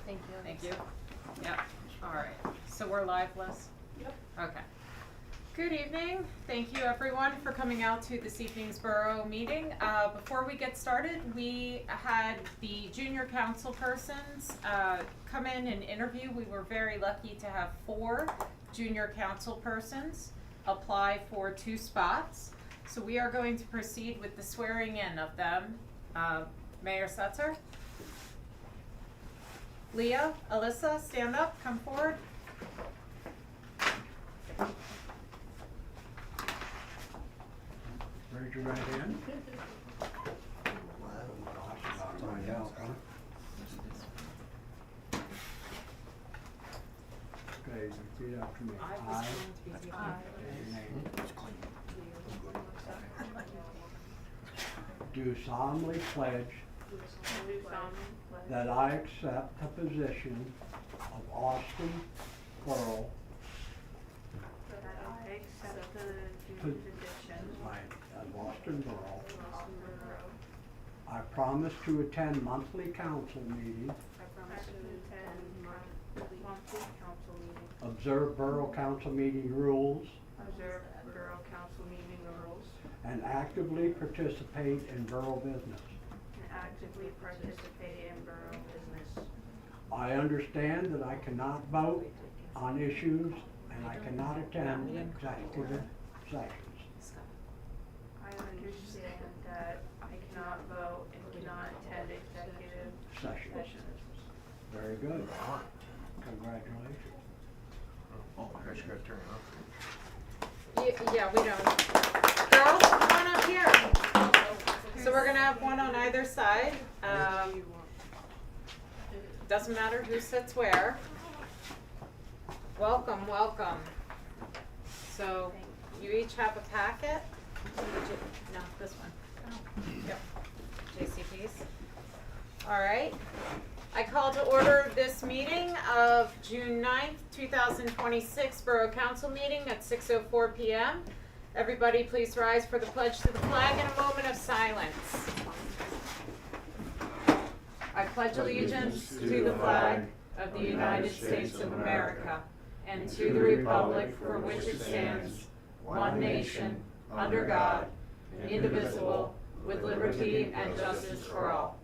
Thank you. Thank you. Yep, all right. So we're live, Liz? Yep. Okay. Good evening. Thank you everyone for coming out to this evening's Borough meeting. Before we get started, we had the junior council persons come in and interview. We were very lucky to have 4 junior council persons apply for 2 spots. So we are going to proceed with the swearing in of them. Mayor Setzer? Leah, Alyssa, stand up, come forward. Raise your right hand. Find out, huh? Okay, repeat after me. I state your name. Do solemnly pledge that I accept the position of Austin Borough That I accept the position of Austin Borough. of Borough. I promise to attend monthly council meetings, I promise to attend monthly council meetings, observe Borough Council meeting rules, observe Borough Council meeting rules, and actively participate in borough business. and actively participate in borough business. I understand that I cannot vote on issues and I cannot attend executive sessions. I understand that I cannot vote and cannot attend executive sessions. Very good. Congratulations. Oh, I just gotta turn it off. Yeah, we don't. Girls, come on up here. So we're gonna have one on either side. Doesn't matter who sits where. Welcome, welcome. So you each have a packet. No, this one. Yep. JCPs. All right. I call to order this meeting of June 9th, 2026 Borough Council meeting at 6:04 p.m. Everybody please rise for the pledge to the flag and a moment of silence. I pledge allegiance to the flag of the United States of America and to the republic for which it stands, one nation, under God, indivisible, with liberty and justice for all.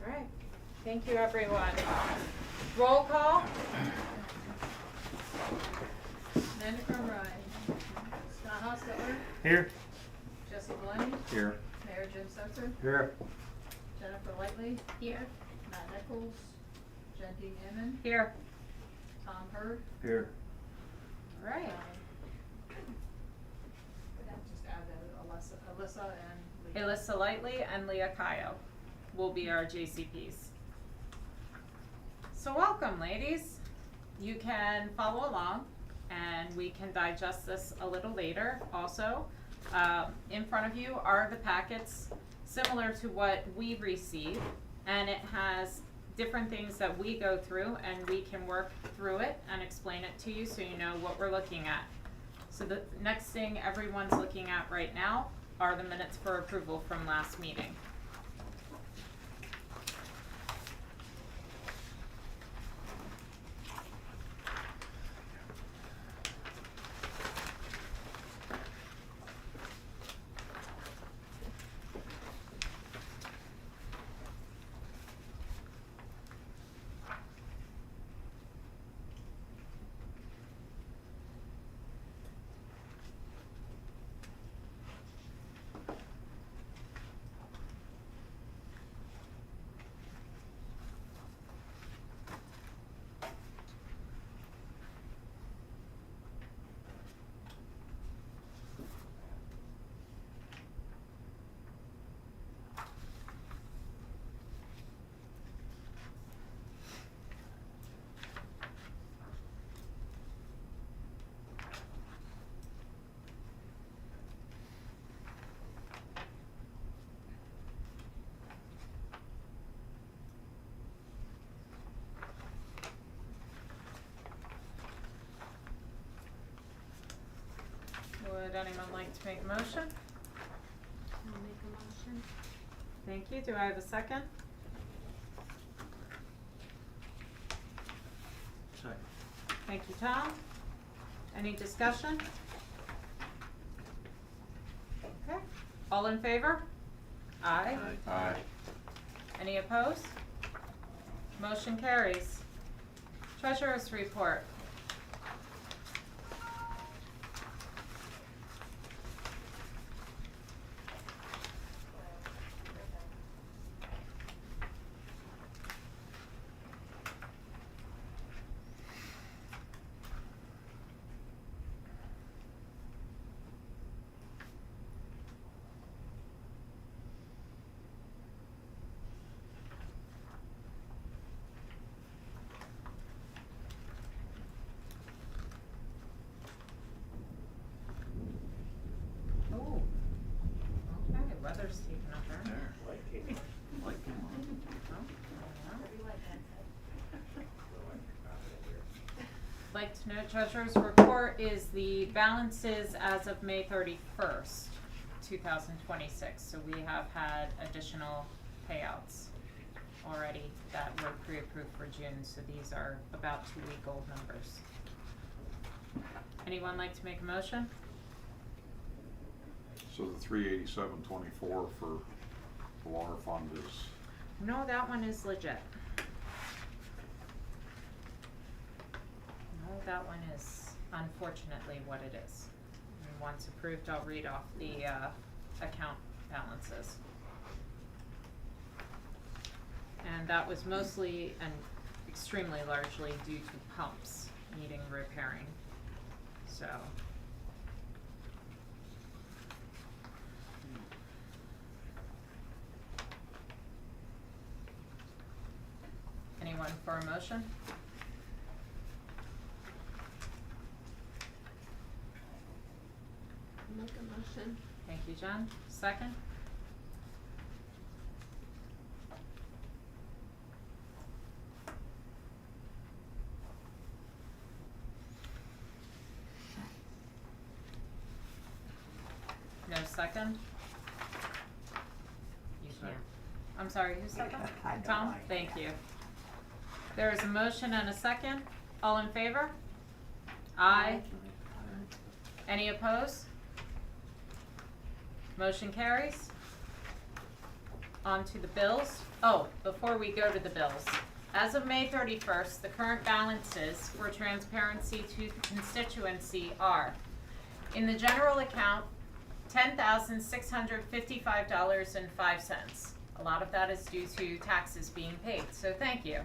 All right, thank you everyone. Roll call. Amanda Crumrine. Scott Hostetler. Here. Jesse Maloney. Here. Mayor Jim Setzer. Here. Jennifer Lightly. Here. Matt Nichols. Jen D. Newman. Here. Tom Hurd. Here. All right. Just add Alyssa and Leah. Alyssa Lightly and Leah Kayo will be our JCPs. So welcome, ladies. You can follow along and we can digest this a little later also. In front of you are the packets similar to what we receive, and it has different things that we go through, and we can work through it and explain it to you so you know what we're looking at. So the next thing everyone's looking at right now are the minutes for approval from last meeting. Would anyone like to make a motion? I'll make a motion. Thank you. Do I have a second? Second. Thank you, Tom. Any discussion? Okay. All in favor? Aye. Aye. Any opposed? Motion carries. Treasurer's report. Oh. Okay, weather's taking up there. There. Like him. Like to note, treasurer's report is the balances as of May 31st, 2026. So we have had additional payouts already that were pre-approved for June. So these are about 2-week-old numbers. Anyone like to make a motion? So the 387.24 for the water fund is, No, that one is legit. No, that one is unfortunately what it is. And once approved, I'll read off the account balances. And that was mostly and extremely largely due to pumps needing repairing. So. Anyone for a motion? Make a motion. Thank you, Jen. Second? No second? You can't. I'm sorry, who's second? I don't Tom? like Thank that. you. There is a motion and a second. All in favor? Aye. Any opposed? Motion carries. On to the bills. Oh, before we go to the bills. As of May 31st, the current balances for transparency to the constituency are: in the general account, $10,655.05. A lot of that is due to taxes being paid, so thank you.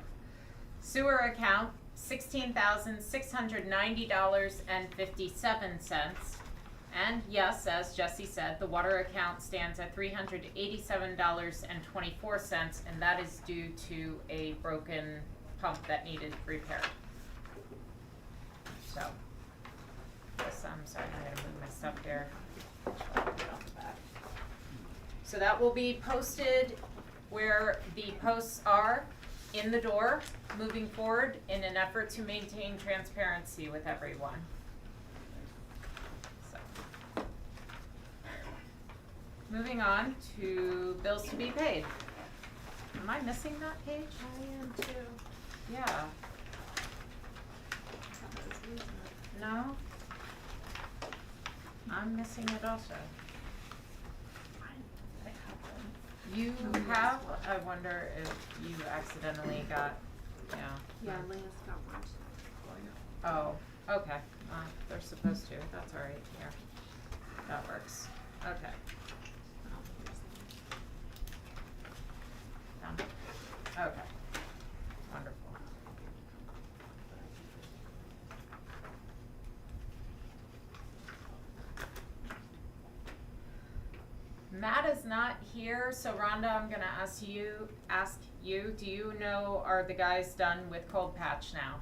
Sewer account, $16,690.57. And yes, as Jesse said, the water account stands at $387.24, and that is due to a broken pump that needed repaired. So, yes, I'm sorry, I'm gonna move my stuff here. So that will be posted where the posts are in the door moving forward in an effort to maintain transparency with everyone. So, moving on to bills to be paid. Am I missing that page? I am too. Yeah. No? I'm missing it also. You have, I wonder if you accidentally got, yeah. Yeah, Leah's got one. Oh, okay, they're supposed to, that's all right, here. That works, okay. Oh, here's the one. Done. Okay, wonderful. Matt is not here, so Rhonda, I'm gonna ask you, do you know, are the guys done with Cold Patch now?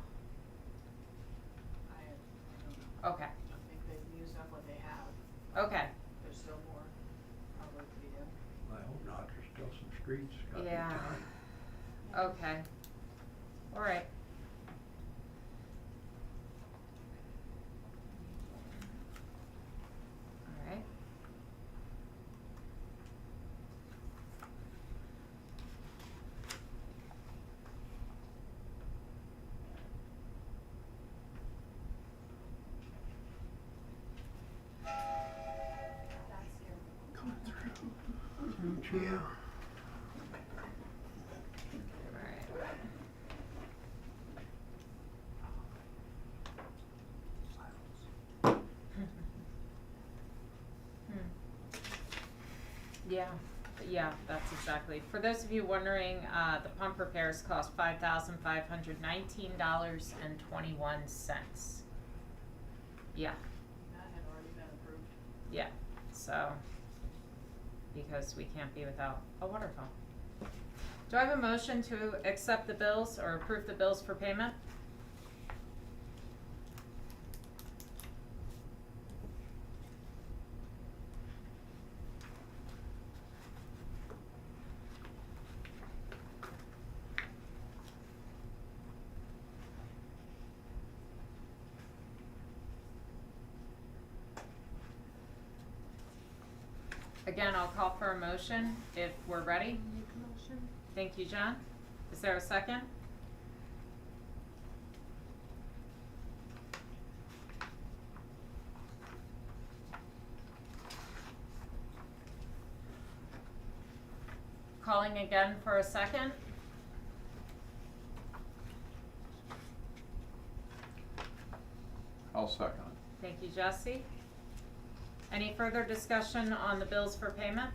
I don't know. Okay, I think they've used up what they have. okay, There's still more probably to be done. I hope not, there's still some streets got to be Yeah. done. okay, alright. future. Alright. Yeah, that's exactly. For those of you wondering, the pump repairs cost $5,519.21. Yeah, That had already been approved. yeah, so, because we can't be without a water pump. Do I have a motion to accept the bills or approve the bills for payment? Again, I'll call for a motion if we're ready. Make a motion. Thank you, John. Is there a second? Calling again for a second. I'll second it. Thank you, Jesse. Any further discussion on the bills for payment?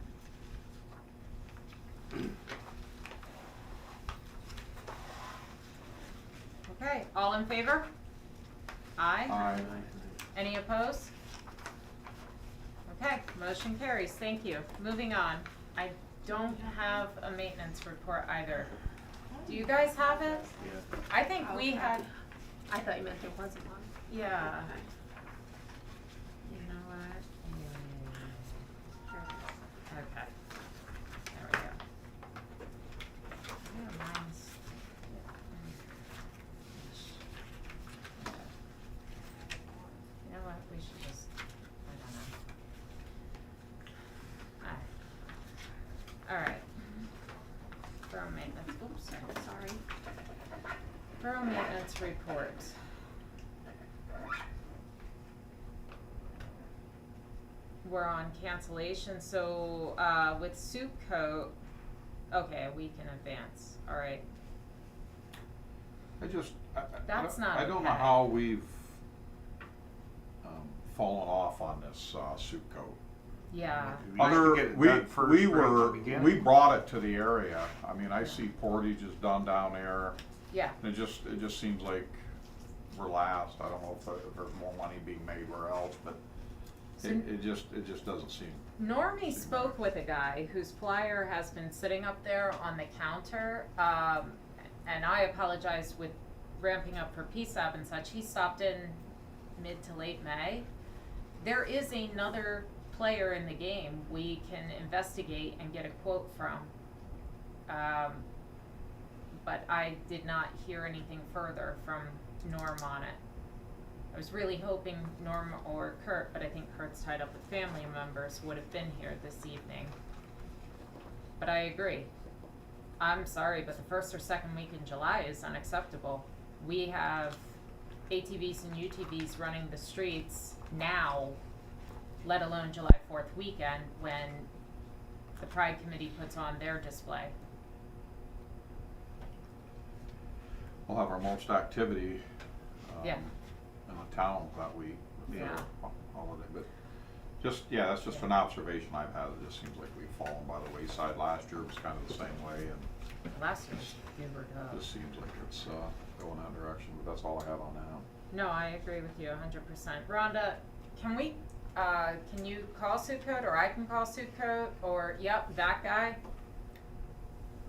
Okay, all in favor? Aye. Aye. Any opposed? Okay, motion carries, thank you. Moving on, I don't have a maintenance report either. Do you guys have it? Yeah. I think we Okay. had, I thought you meant there wasn't one. yeah. Okay. You know what? Sure it is. Okay. There we go. Yeah, mine's. You know what? We should just. I don't know. Alright. Borough maintenance. Oops, sorry. Borough maintenance report. We're on cancellation, so with soup coat, okay, a week in advance, alright. I just, That's not I don't know okay. how we've, fallen off on this, soup coat. Yeah, We used to get it done first right at the beginning. We brought it to the area. I mean, I see portage is done down there, yeah, and it just seems like we're last. I don't know if there's more money being made where else, but So- it just doesn't seem. Normie spoke with a guy whose flyer has been sitting up there on the counter, and I apologize with ramping up for PSAB and such, he stopped in mid to late May. There is another player in the game we can investigate and get a quote from. But I did not hear anything further from Norm on it. I was really hoping Norm or Kurt, but I think Kurt's tied up with family members, would have been here this evening. But I agree. I'm sorry, but the first or second week in July is unacceptable. We have ATVs and UTVs running the streets now, let alone July 4th weekend when the Pride Committee puts on their display. We'll have our most activity, Yeah. in the town that week, with the Yeah. other holiday, but just, yeah, that's just an observation I've had. It just seems like we've fallen by the wayside. Last year was kind of the same way, and Last year, we were it just seems like it's, going that direction, but that's all I have on that. No, I agree with you 100%. Rhonda, can we, can you call suit code, or I can call suit code, or, yep, that guy?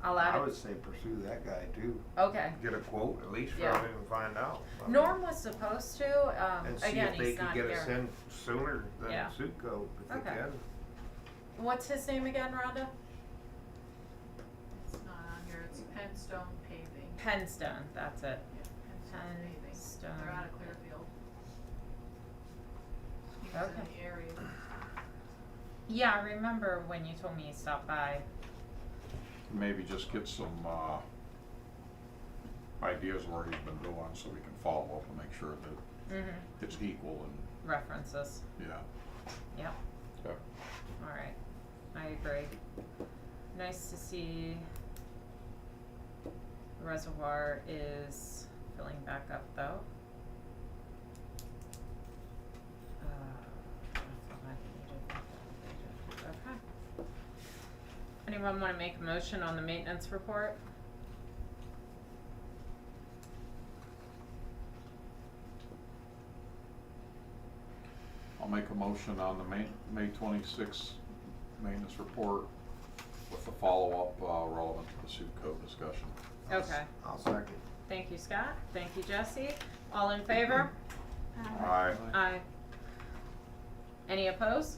I'll add I it. would say pursue that guy too. Okay. Get a quote, at least Yeah. from him and find out. I mean, Norm was supposed to, And see again, if they he's could not get us here. in sooner Yeah. than Sutco, if they Okay. can. What's his name again, Rhonda? It's not on here, it's Penstone Paving. Penstone, that's it. Yeah, Penstone Paving. Penstone. They're out of Clearfield. He was in Okay. the area. Yeah, I remember when you told me you stopped by. Maybe just get some, ideas where he's been doing, so we can follow up and make sure that Mm-hmm. it's equal and, References. yeah. Yep. Okay. All right. I agree. nice to see the reservoir is filling back up though. Okay. Anyone wanna make a motion on the maintenance report? I'll make a motion on the May 26th maintenance report with the follow-up, relevant to the soup code discussion. Okay, I'll second. thank you, Scott, thank you, Jesse, all in favor? Aye. Aye. Any opposed?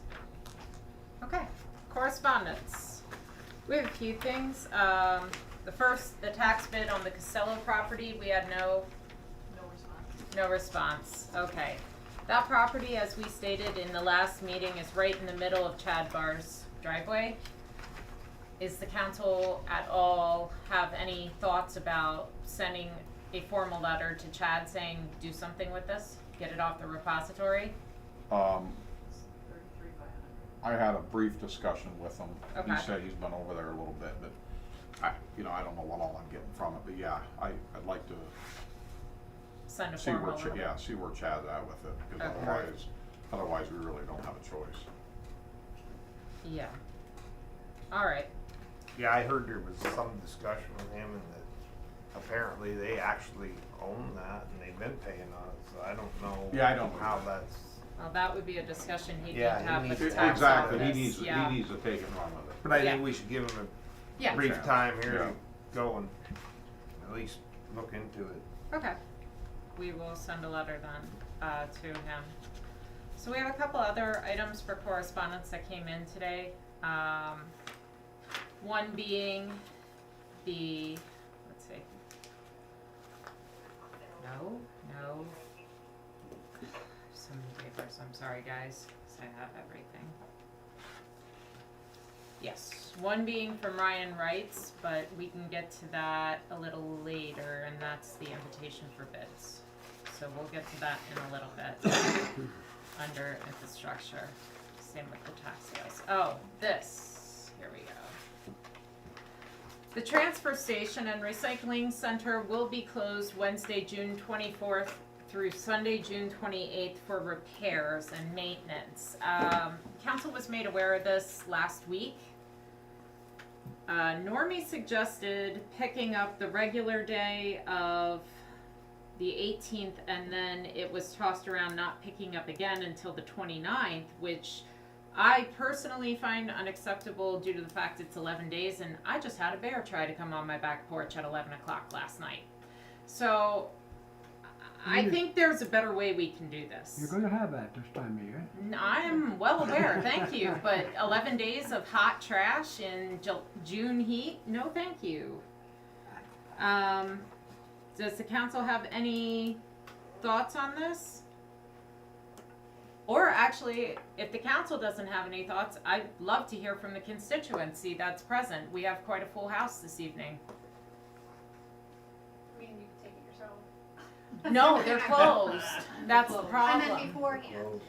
Okay, correspondence. We have a few things. The first, the tax bid on the Costello property, we had No response. no response. Okay. That property, as we stated in the last meeting, is right in the middle of Chad Barr's driveway. Is the council at all have any thoughts about sending a formal letter to Chad saying, do something with this? Get it off the repository? It's 33 by 100. I had a brief discussion with him. Okay. He said he's been over there a little bit, but I don't know what all I'm getting from it, but yeah, I'd like to Send a see where, formal letter? see where Chad's at with it, because Okay. otherwise we really don't have a choice. Yeah. Alright, Yeah, I heard there was some discussion with him and that apparently they actually own that and they've been paying on it, so I don't know. Yeah, I don't know how that. that's, well, that would be a discussion he'd need to Yeah, he have with needs the to- tax Exactly, office, he needs yeah. to take and run with it. but I Yeah. think we should give him Yeah. a brief Chance. time here Yeah. to go and at least look into it. Okay. We will send a letter then, to him. So we have a couple other items for correspondence that came in today. One being the, let's see. No. So many papers, I'm sorry guys, 'cause I have everything. Yes, one being from Ryan Wrights, but we can get to that a little later, and that's the invitation for bids. So we'll get to that in a little bit, under infrastructure, same with the tax sales. Oh, this, here we go. The transfer station and recycling center will be closed Wednesday, June 24th through Sunday, June 28th for repairs and maintenance. Council was made aware of this last week. Normie suggested picking up the regular day of the 18th, and then it was tossed around not picking up again until the 29th, which I personally find unacceptable due to the fact it's 11 days, and I just had a bear try to come on my back porch at 11 o'clock last night. So, I think there's a better way we can do this. You're gonna have that this time of year. I'm well aware, thank you, but 11 days of hot trash in June heat? No, thank you. Does the council have any thoughts on this? Or actually, if the council doesn't have any thoughts, I'd love to hear from the constituency that's present. We have quite a full house this evening. I mean, you can take it yourself. No, they're closed. That's the I problem. meant beforehand,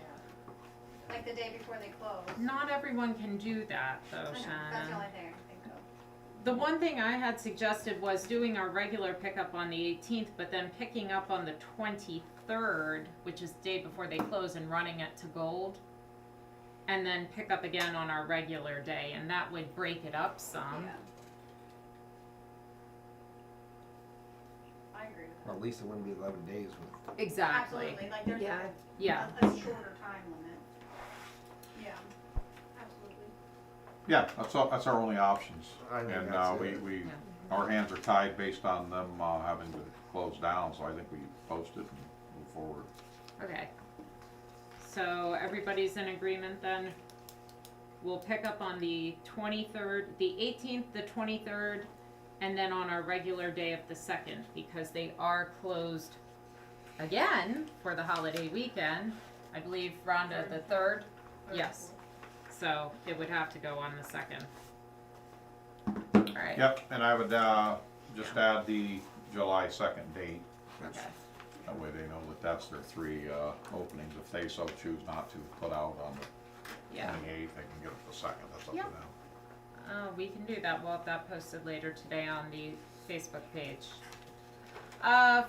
like the day before they close. Not everyone can do that though, I know, Shannon. that's the only thing I think of. The one thing I had suggested was doing our regular pickup on the 18th, but then picking up on the 23rd, which is the day before they close, and running it to Gold. And then pick up again on our regular day, and that would break it up some. Yeah. I agree with that. Well, at least it wouldn't be 11 days with. Exactly. Absolutely, like there's Yeah. Yeah. a shorter time limit. Yeah, absolutely. Yeah, that's our only options. I think And, that's we, it. Yeah. our hands are tied based on them, having to close down, so I think we post it and move forward. Okay. So everybody's in agreement then? We'll pick up on the 23rd, the 18th, the 23rd, and then on our regular day of the 2nd, because they are closed again for the holiday weekend. I believe, Rhonda, the 3rd? Yes. So it would have to go on the 2nd. Alright. Yep, and I would, just add the July 2nd date. Okay. That way they know that that's their three, openings. If they so choose not to put out on the Yeah. 28th, they can get it the 2nd, that's up to Yep. them. We can do that. We'll have that posted later today on the Facebook page.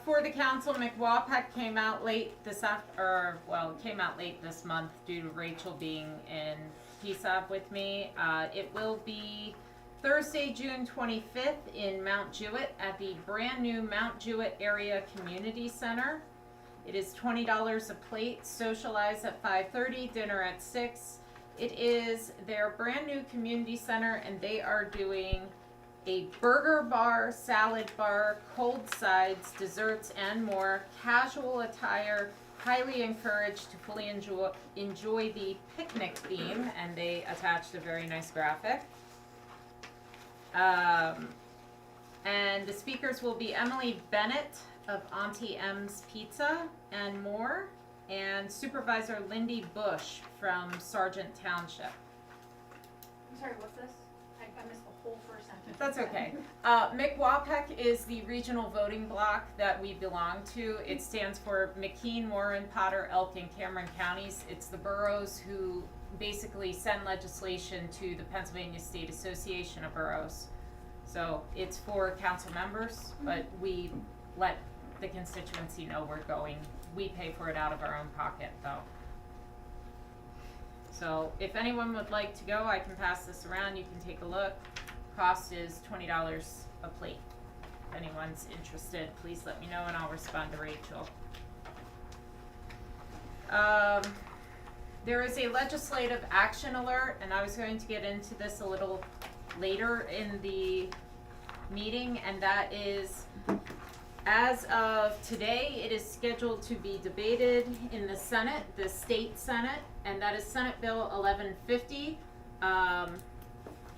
For the council, McWapac came out late came out late this month due to Rachel being in PSAB with me. It will be Thursday, June 25th in Mount Jewett at the brand new Mount Jewett Area Community Center. It is $20 a plate, socialize at 5:30, dinner at 6. It is their brand new community center, and they are doing a burger bar, salad bar, cold sides, desserts, and more. Casual attire, highly encouraged to fully enjoy the picnic theme, and they attached a very nice graphic. And the speakers will be Emily Bennett of Auntie M's Pizza and more, and Supervisor Lindy Bush from Sargent Township. I'm sorry, what's this? I missed the whole first sentence. That's okay. McWapac is the regional voting block that we belong to. It stands for McKean, Warren, Potter, Elk, and Cameron counties. It's the boroughs who basically send legislation to the Pennsylvania State Association of Boroughs. So it's for council members, but we let the constituency know we're going. We pay for it out of our own pocket, though. So if anyone would like to go, I can pass this around. You can take a look. Cost is $20 a plate. If anyone's interested, please let me know and I'll respond to Rachel. There is a legislative action alert, and I was going to get into this a little later in the meeting, and that is, as of today, it is scheduled to be debated in the Senate, the state Senate, and that is Senate Bill 1150.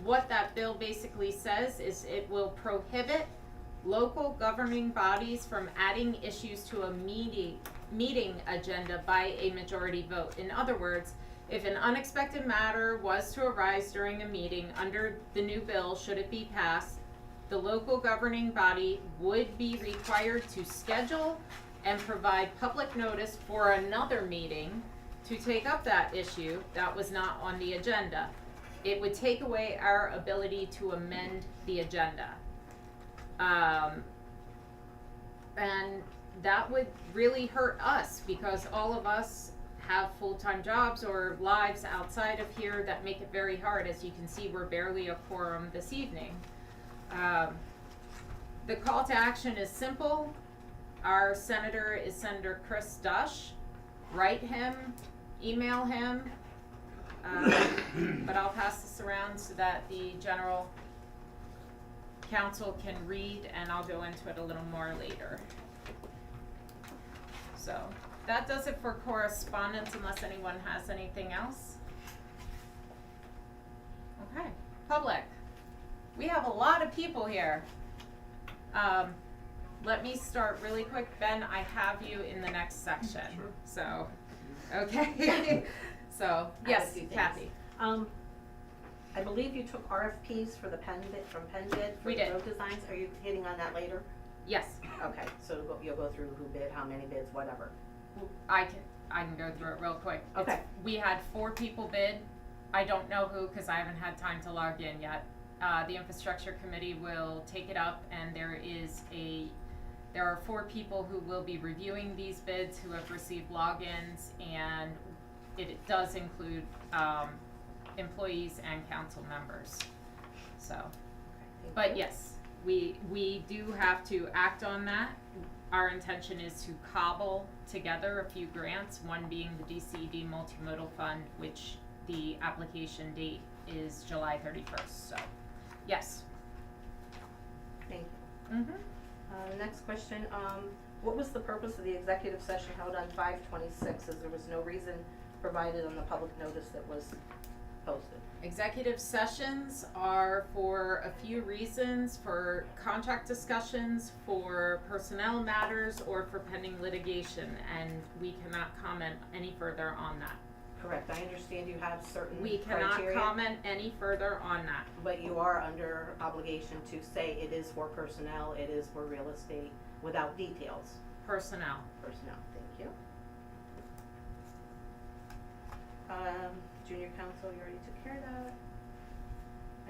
What that bill basically says is it will prohibit local governing bodies from adding issues to a meeting agenda by a majority vote. In other words, if an unexpected matter was to arise during a meeting under the new bill, should it be passed, the local governing body would be required to schedule and provide public notice for another meeting to take up that issue that was not on the agenda. It would take away our ability to amend the agenda. And that would really hurt us because all of us have full-time jobs or lives outside of here that make it very hard. As you can see, we're barely a quorum this evening. The call to action is simple. Our senator is Senator Chris Dush. Write him, email him, but I'll pass this around so that the general council can read, and I'll go into it a little more later. So that does it for correspondence, unless anyone has anything else. Okay, public. We have a lot of people here. Let me start really quick. Ben, I have you in the next section. Sure. So, okay. So, yes, a few things. Kathy. I believe you took RFPs for the from PennBid for We the did. road designs. Are you hitting on that later? Yes, Okay, so you'll go through who bid, how many bids, whatever. I can go through it real quick. Okay. We had 4 people bid. I don't know who because I haven't had time to log in yet. The infrastructure committee will take it up, and there are 4 people who will be reviewing these bids who have received logins, and it does include employees and council members. So, but yes, we do have to act on that. Our intention is to cobble together a few grants, one being the DCED Multimodal Fund, which the application date is July 31st, so, yes. Thank you. Next question, what was the purpose of the executive session held on 5/26, as there was no reason provided on the public notice that was posted? Executive sessions are for a few reasons: for contract discussions, for personnel matters, or for pending litigation, and we cannot comment any further on that. Correct, I understand you have certain We criteria. cannot comment any further on that. But you are under obligation to say it is for personnel, it is for real estate, without details. Personnel. Personnel, thank you. Junior council, you already took care of that.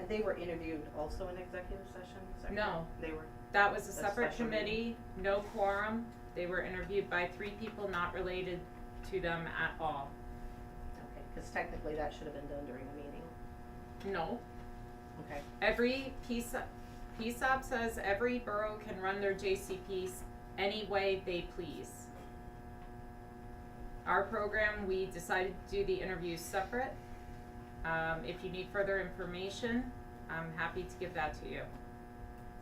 And they were interviewed also in executive session, is that No. correct? They were, That was a A separate special meeting. committee, no quorum. They were interviewed by 3 people not related to them at all. okay, cause technically that should have been done during a meeting, No. okay. Every PSAP says every borough can run their JCPs any way they please. Our program, we decided to do the interviews separate. If you need further information, I'm happy to give that to you.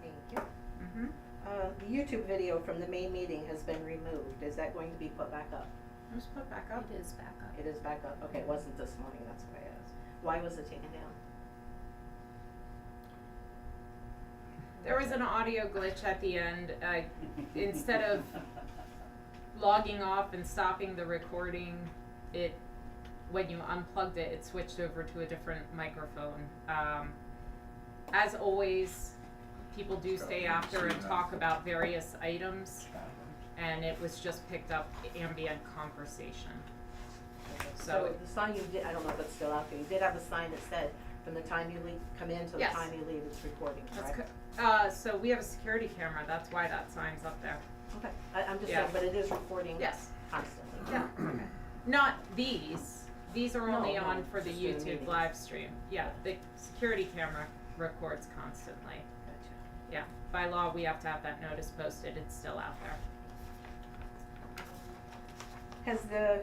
Thank you. Mm-hmm. The YouTube video from the May meeting has been removed, is that going to be put back up? It was put back up. It is back up. It is back up, okay, it wasn't this morning, that's why I asked. Why was it taken down? There was an audio glitch at the end. Instead of logging off and stopping the recording, when you unplugged it, it switched over to a different microphone. As always, people do stay after and talk about various items, and it was just picked up ambient conversation. So the sign you did, I don't know if it's still out there, you did have a sign that said, from the time you come in to the Yes. time you leave, it's recording, That's correct? so we have a security camera, that's why that sign's up there. Okay, I'm just Yeah. saying, but it is recording Yes. constantly. Yeah. Not these are only No, on for the just during YouTube meetings. live stream. Yeah, the security camera records constantly. Gotcha. Yeah, by law, we have to have that notice posted, it's still out there. Has the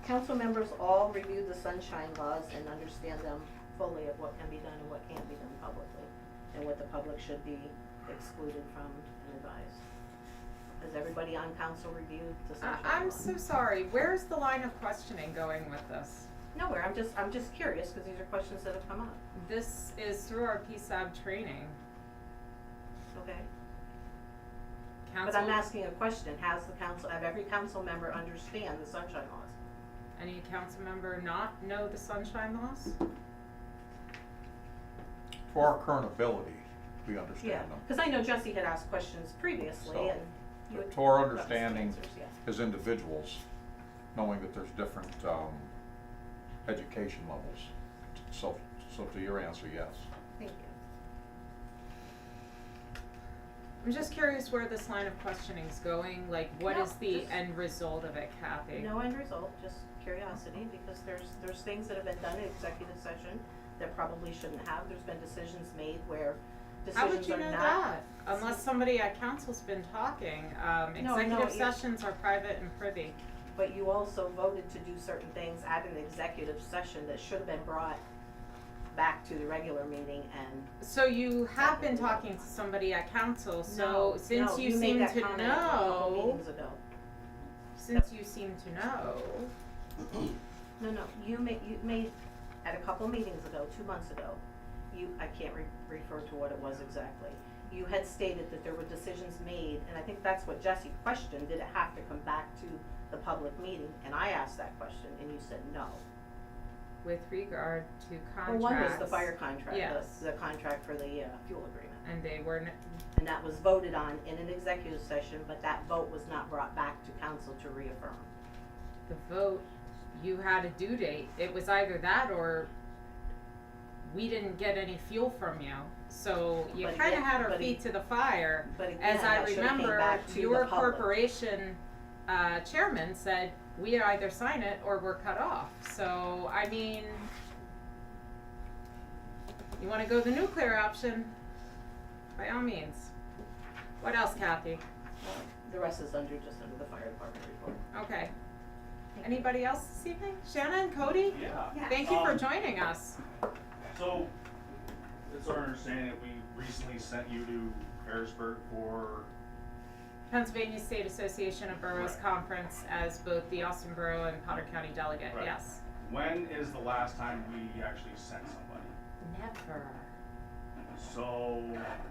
council members all reviewed the sunshine laws and understand them fully of what can be done and what can't be done publicly? And what the public should be excluded from and advised? Has everybody on council reviewed the sunshine laws? I'm so sorry, where's the line of questioning going with this? Nowhere, I'm just curious, cause these are questions that have come up, This is through our PSAB training. okay? Council, But I'm asking a question, have every council member understand the sunshine laws? any council member not know the sunshine laws? To our current ability, we understand them. Cause I know Jesse had asked questions previously So, and you had To our gotten some understanding answers, yeah. as individuals, knowing that there's different, education levels. So to your answer, yes. Thank you. I'm just curious where this line of questioning's going, like what No, is the just- end result of it, Kathy? No end result, just curiosity, because there's things that have been done in executive session that probably shouldn't have. There's been decisions made where How would decisions you are know not. that? Unless somebody at council's been talking, No, executive you- sessions are private and privy. But you also voted to do certain things at an executive session that should have been brought back to the regular meeting and. So you have been talking to somebody at council, so since No, you made seem that to comment a couple know, meetings ago. since you seem to know, No, you made, at a couple meetings ago, 2 months ago, I can't refer to what it was exactly. You had stated that there were decisions made, and I think that's what Jesse questioned, did it have to come back to the public meeting? And I asked that question, and you said no. with regard to Well, contracts. one was the fire contract, Yes. the contract for the, fuel agreement. And they were, And that was voted on in an executive session, but that vote was not brought back to council to reaffirm. the vote, you had a due date, it was either that or we didn't get any fuel from you, so you But kinda again- had our but feet to the fire. But again, As I that should have came remember, back to the your public. corporation, chairman said, we either sign it or we're cut off, so, I mean, you wanna go the nuclear option, by all means. What else, Kathy? The rest is under the fire department report. Okay. Anybody else this evening? Shannon, Cody? Yeah. Thank you for joining us. So, it's our understanding that we recently sent you to Harrisburg for, Pennsylvania State Association of Boroughs Right. Conference as both the Austin Borough and Potter County delegate, Right. yes. when is the last time we actually sent somebody? Never. So,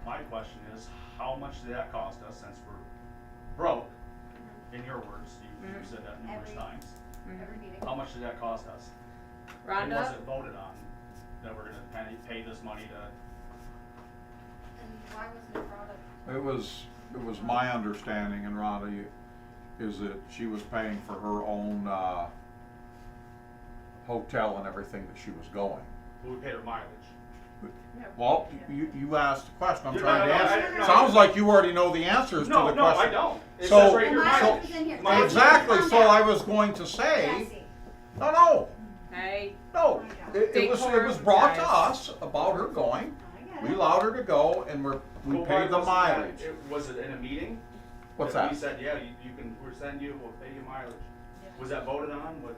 my question is, how much did that cost us since we're broke? In your words, you Mhm. said that numerous Every- times. Every meeting. How much did that cost us? And was Rhonda? it voted on that we're gonna pay this money to? And why wasn't it brought up? It was my understanding, and Rhonda, is that she was paying for her own, hotel and everything that she was going. Well, we paid her mileage. Well, you asked the question, I'm No, trying to no, answer. no, Sounds like you already know the answers to the No, question. no, I don't. It So- says right here, The so- mileage is in here. Mileage- Exactly, Calm so down. I was going to say, Jesse, no, Hey, it was Decorum, brought to guys. us about her going. I get We it. allowed her to go and we Well, why paid the wasn't that- mileage. Was it in a meeting? What's That that? We said, yeah, you can, we'll send you, we'll pay you mileage. Was that voted on? What?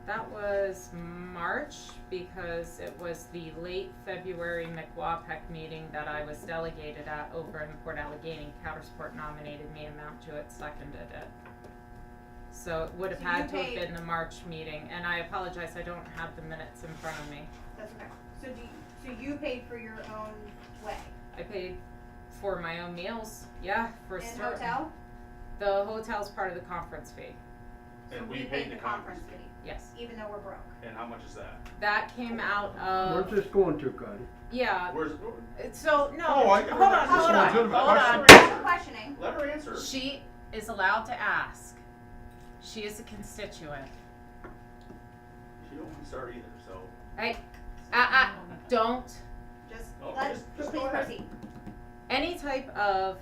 that was March because it was the late February McWapec meeting that I was delegated at over in Port Allegheny. Countersport nominated me and Mount Jewett seconded it. So it would have So had you to have paid- been the March meeting, and I apologize, I don't have the minutes in front of me. That's okay. So you paid for your own way? I paid for my own meals, yeah, for And certain. hotel? The hotel's part of the conference fee, So And we we paid the conference fee. yes. even though we're broke. And how much is that? That came out of, Where's this going to, Cuddy? yeah, Where's, so, no, Oh, I- hold on, that's hold a on, legitimate hold on. question. I'm questioning. let her answer. She is allowed to ask. She is a constituent. She don't want to start either, so. Hey, don't. Just Oh, let's, just please go ahead. proceed. Any type of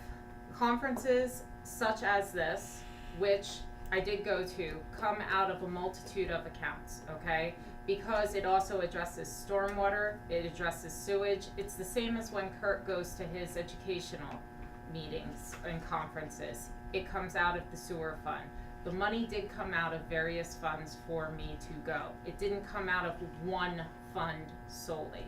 conferences such as this, which I did go to, come out of a multitude of accounts, okay? Because it also addresses stormwater, it addresses sewage. It's the same as when Kurt goes to his educational meetings and conferences. It comes out of the sewer fund. The money did come out of various funds for me to go. It didn't come out of one fund solely.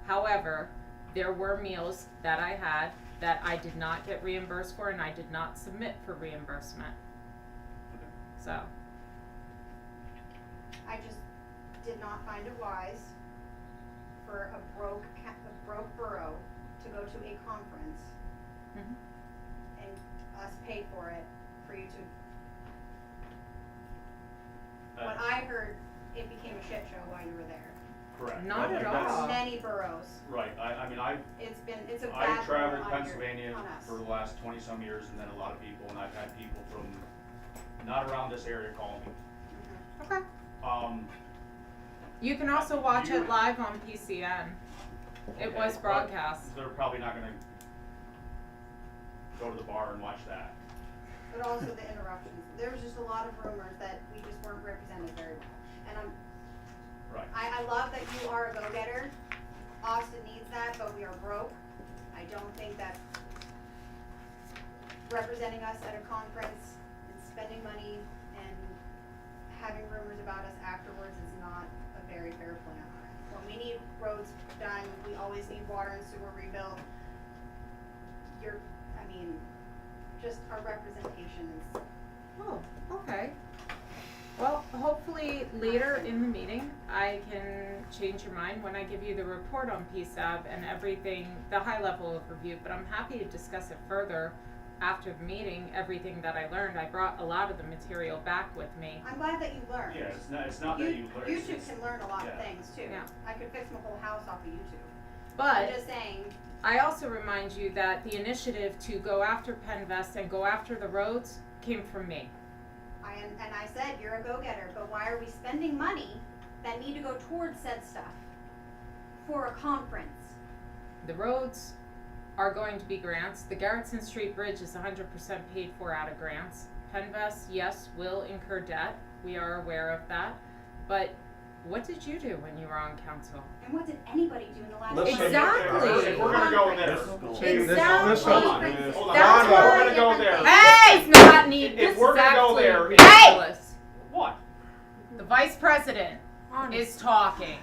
However, there were meals that I had that I did not get reimbursed for and I did not submit for reimbursement. So, I just did not find it wise for a broke borough to go to a conference Mhm. and us pay for it, for you to. What I heard, it became a shit show while you were there. Correct. Not I at think that's- all. Many boroughs. Right, I mean, It's a bad I've traveled rumor on Pennsylvania on us. for the last 20-some years, and then a lot of people, and I've had people from not around this area call me. Mhm. okay. You can also watch You- it live on PCN. It Okay, was but broadcast. They're probably not gonna go to the bar and watch that. But also the interruptions. There was just a lot of rumors that we just weren't represented very well. And Right. I love that you are a go-getter. Austin needs that, but we are broke. I don't think that representing us at a conference and spending money and having rumors about us afterwards is not a very fair play on our end. When we need roads done, we always need water and sewer rebuilt. Just our representation is. Oh, okay. Well, hopefully later in the meeting, I can change your mind when I give you the report on PSAB and everything, the high level overview, but I'm happy to discuss it further after the meeting, everything that I learned. I brought a lot of the material back with me. I'm glad that you learned. Yeah, it's not that you learn. it's YouTube just- can learn a lot of yeah. things too. Yeah. I could fix my whole house off of YouTube. But I'm just saying, I also remind you that the initiative to go after Penvest and go after the roads came from me. and I said, you're a go-getter, but why are we spending money that need to go towards said stuff for a conference? The roads are going to be grants. The Garrettson Street Bridge is 100% paid for out of grants. Penvest, yes, will incur debt. We are aware of that. But what did you do when you were on council? And what did anybody do in the last? Listen, Exactly. If we're gonna go there. Exactly. Hold on. That's If why- we're gonna go there. Hey, it's not need. If This we're is gonna go absolutely there- ridiculous. What? The vice president is talking.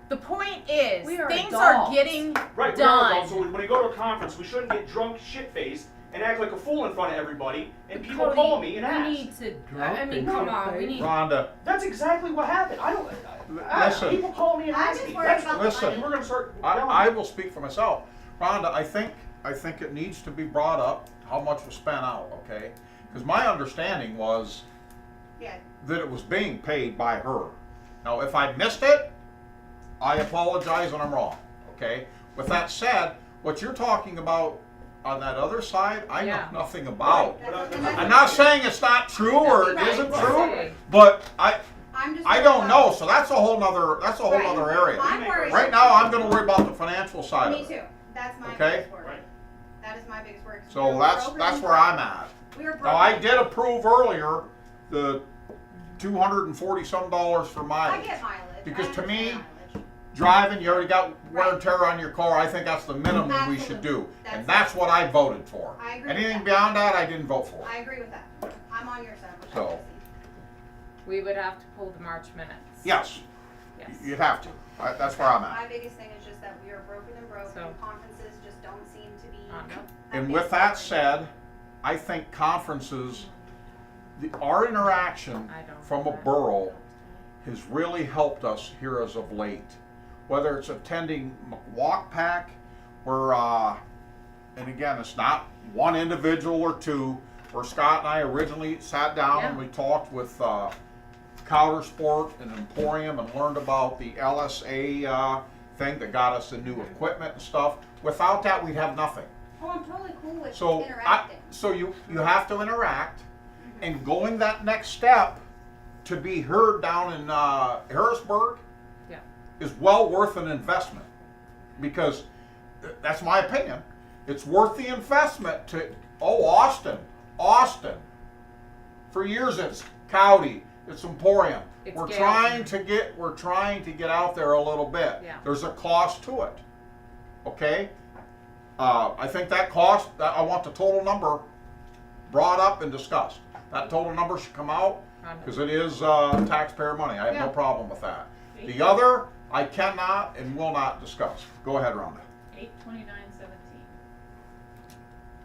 The point is, We are things are adults. getting Right, we are done. adults, so when you go to a conference, we shouldn't get drunk, shit-faced, and act like a fool in front of everybody, and people Cody, call me and we ask. need to. Drunk I mean, and come on. We shit-faced? need. Rhonda, That's exactly what happened. I don't. listen. People call me and I'm ask just me. worried That's about the Listen. money. We're gonna start. I will speak for myself. Rhonda, I think it needs to be brought up how much was spent out, okay? Because my understanding was Yeah, that it was being paid by her. Now, if I missed it, I apologize when I'm wrong, okay? With that said, what you're talking about on that other side, I Yeah. know nothing about. that's- But and that's- I'm not saying it's not true or it Right, isn't right. true, but I I'm just. I worried don't know, about- so that's a whole Right. nother area. I'm worried. Right now, I'm gonna worry about the financial side of Me it. too. That's my Okay. biggest worry. Right. That is my biggest worry. 'Cause we So were that's broken where I'm at. We were broken. Now, I did approve earlier the $240 some for I mileage. get mileage. Because I to me, understand mileage. Driving, you already got wear and Right. tear on your car, I think that's the minimum we should do. Absolutely. And that's what I voted for. I agree with Anything that. beyond that, I didn't vote for. I agree with that. I'm on your side. with that, So. Jesse. We would have to pull the March minutes. Yes, Yes. you'd have to. That's where I'm My at. biggest thing is just that we are broken and broke, So- and conferences just don't seem to be. No. a And big with that priority. said, I think conferences, our interaction I don't from a know that. borough has really helped us here as of late. Whether it's attending Walk Pack, where, and again, it's not one individual or two, where Scott and I originally sat down and Yeah. we talked with Counter Sport and Emporium and learned about the LSA thing that got us the new equipment and stuff. Without that, we'd have nothing. Oh, I'm totally cool with So interacting. so you have to interact, and going that next step to be heard down in Harrisburg Yeah. is well worth an investment, because that's my opinion. It's worth the investment to Austin. For years it's Cowdy, it's Emporium. It's We're Gale. trying to get out there a little bit. Yeah. There's a cost to it. Okay? I think that cost, I want the total number brought up and discussed. That total number should come out, because it is taxpayer money. I have no Yeah. problem with that. The other, I cannot and will not discuss. Go ahead, Rhonda. 8/29/17.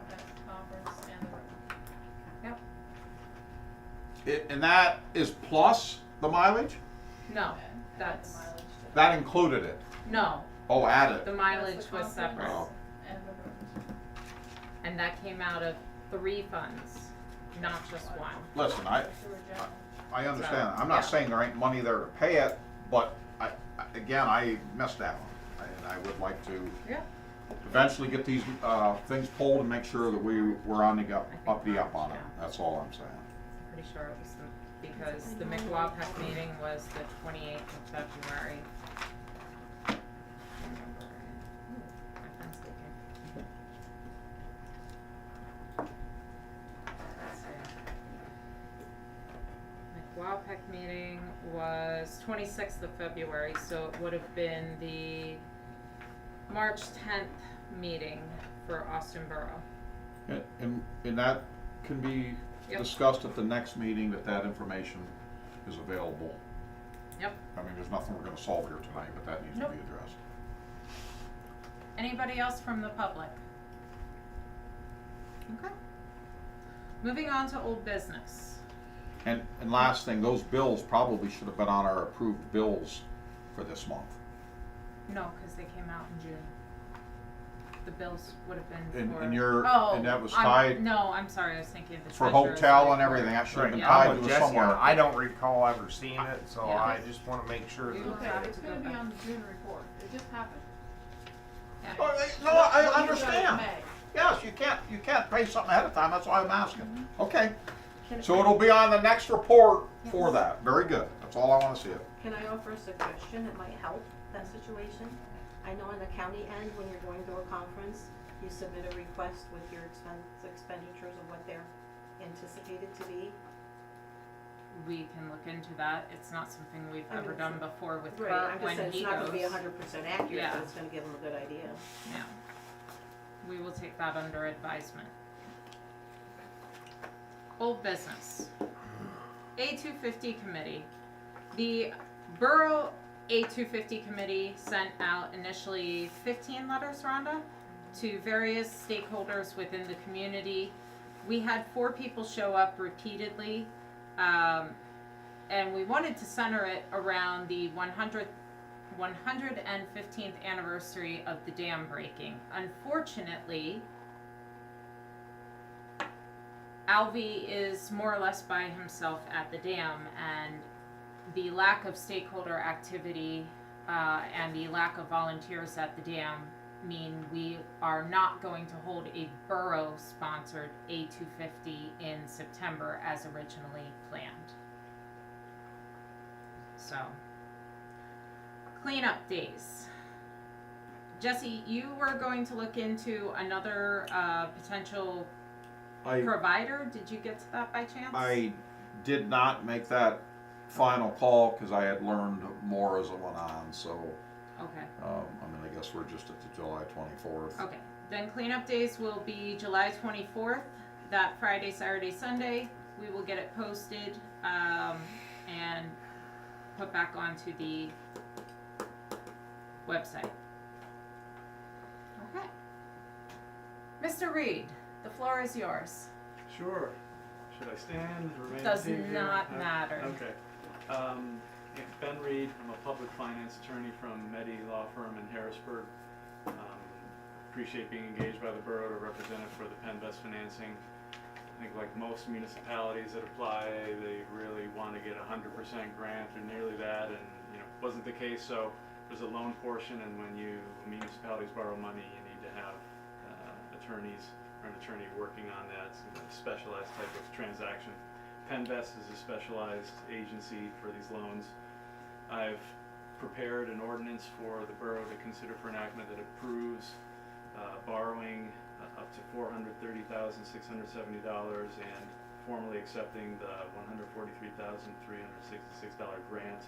That's the conference and the room. And that is plus the mileage? No, Add the that's, mileage to That included it. no, Oh, added. the That's mileage the was conference separate. Oh. And the room. And that came out of 3 funds, not just one. Listen, Sewer general. I understand. So, I'm not yeah. saying there ain't money there to pay it, but again, I missed that one. And I would like to Yeah. eventually get these things pulled and make sure that we're on the up on it. Yeah. That's all I'm saying. Pretty sure it was because the McWalpack meeting was the 28th of February. My pen's leaking. Let's see. McWalpack meeting was 26th of February, so it would have been the March 10th meeting for Austin Borough. And that can be Yep. discussed at the next meeting, that information is available. Yep. I mean, there's nothing we're gonna solve here tonight, but that needs to Nope. be addressed. Anybody else from the public? Okay. Moving on to old business. And last thing, those bills probably should have been on our approved bills for this month. No, because they came out in June. The bills would have been And- for. and you're- Oh, and that was I'm- tied- No, I'm sorry, I was thinking of the For treasurer's hotel and report. everything, that should have been Yeah. tied I'm to with it Jesse, somewhere. I don't recall ever seeing it, so Yeah. I just wanna make sure You that. will Okay, have it's to gonna go be back. on the June report. It just happened. Yeah. No, I What you got in understand. May. Yes, you can't pay something ahead of time, that's why I'm asking. Mm-hmm. Okay, Can so I- it'll be on the next report for that, very good, that's all I wanna see it. Can I offer a suggestion that might help that situation? I know on the county end, when you're going to a conference, you submit a request with your expenditures of what they're anticipated to be. We can look into that. It's not something we've I mean, ever done before with Right, Kurt I'm just when saying he it's not gonna be goes. 100% accurate, Yeah. but it's gonna give them a good idea. Yeah. We will take that under advisement. Old business. A250 committee. The Borough A250 committee sent out initially 15 letters, Rhonda, to various stakeholders within the community. We had 4 people show up repeatedly, and we wanted to center it around the 115th anniversary of the dam breaking. Unfortunately, Alvy is more or less by himself at the dam, and the lack of stakeholder activity and the lack of volunteers at the dam mean we are not going to hold a borough-sponsored A250 in September as originally planned. So, cleanup days. Jesse, you were going to look into another potential provider. Did you get to that by chance? I did not make that final call because I had learned more as it went on, so, Okay. I mean, I guess we're just at the July 24th. Okay. Then cleanup days will be July 24th, that Friday, Saturday, Sunday. We will get it posted and put back onto the website. Okay. Mr. Reed, the floor is yours. Sure. Should I stand or remain Does seated here? not matter. Okay. Yeah, Ben Reed, I'm a public finance attorney from Meddy Law Firm in Harrisburg. Appreciate being engaged by the borough to represent it for the Penn Best financing. I think like most municipalities that apply, they really want to get 100% grant or nearly that, and wasn't the case. So there's a loan portion, and when municipalities borrow money, you need to have attorneys or an attorney working on that. It's a specialized type of transaction. Penn Best is a specialized agency for these loans. I've prepared an ordinance for the borough to consider for enactment that approves borrowing up to $430,670 and formally accepting the $143,366 grant.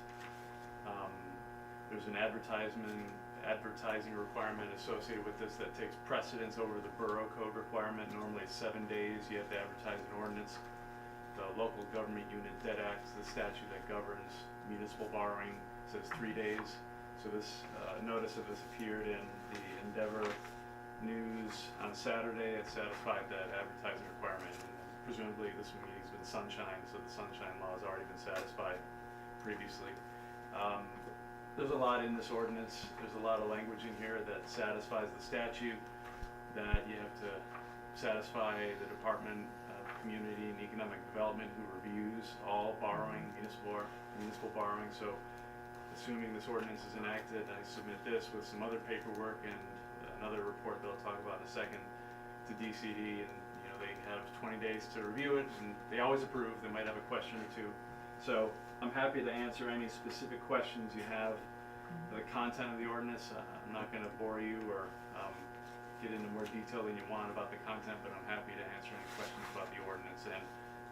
There's an advertising requirement associated with this that takes precedence over the borough code requirement. Normally it's 7 days, you have to advertise an ordinance. The Local Government Unit Debt Act, the statute that governs municipal borrowing, says 3 days. So this notice of this appeared in the Endeavor News on Saturday. It satisfied that advertising requirement, and presumably this meeting's been sunshine, so the sunshine law has already been satisfied previously. There's a lot in this ordinance. There's a lot of language in here that satisfies the statute, that you have to satisfy the Department of Community and Economic Development, who reviews all borrowing, municipal borrowing. So assuming this ordinance is enacted, I submit this with some other paperwork and another report that I'll talk about in a second to DCD, and they have 20 days to review it, and they always approve. They might have a question or two. So I'm happy to answer any specific questions you have. The content of the ordinance, I'm not going to bore you or get into more detail than you want about the content, but I'm happy to answer any questions about the ordinance. And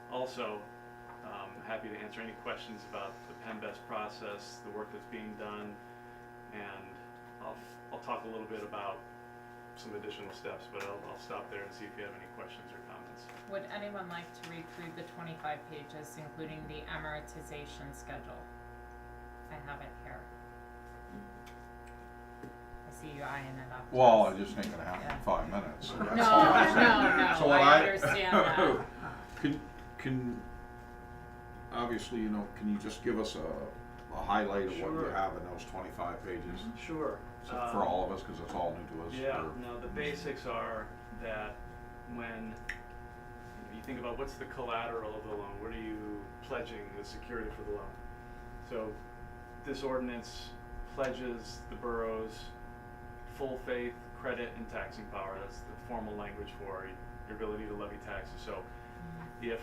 also, happy to answer any questions about the Penn Best process, the work that's being done, and I'll talk a little bit about some additional steps, but I'll stop there and see if you have any questions or comments. Would anyone like to read through the 25 pages, including the amortization schedule? I have it here. I see you eyeing it up. Well, I Jess. just ain't gonna happen Yeah. in 5 minutes. So that's No, all. no, So I what understand that. Can obviously, can you just give us a highlight of what you Sure. have in those 25 pages? Sure. So for all of us, because it's all new to us. Yeah, or- no, the basics are that when you think about what's the collateral of the loan, what are you pledging the security for the loan? So this ordinance pledges the borough's full faith, credit, and taxing power. That's the formal language for your ability to levy taxes. So if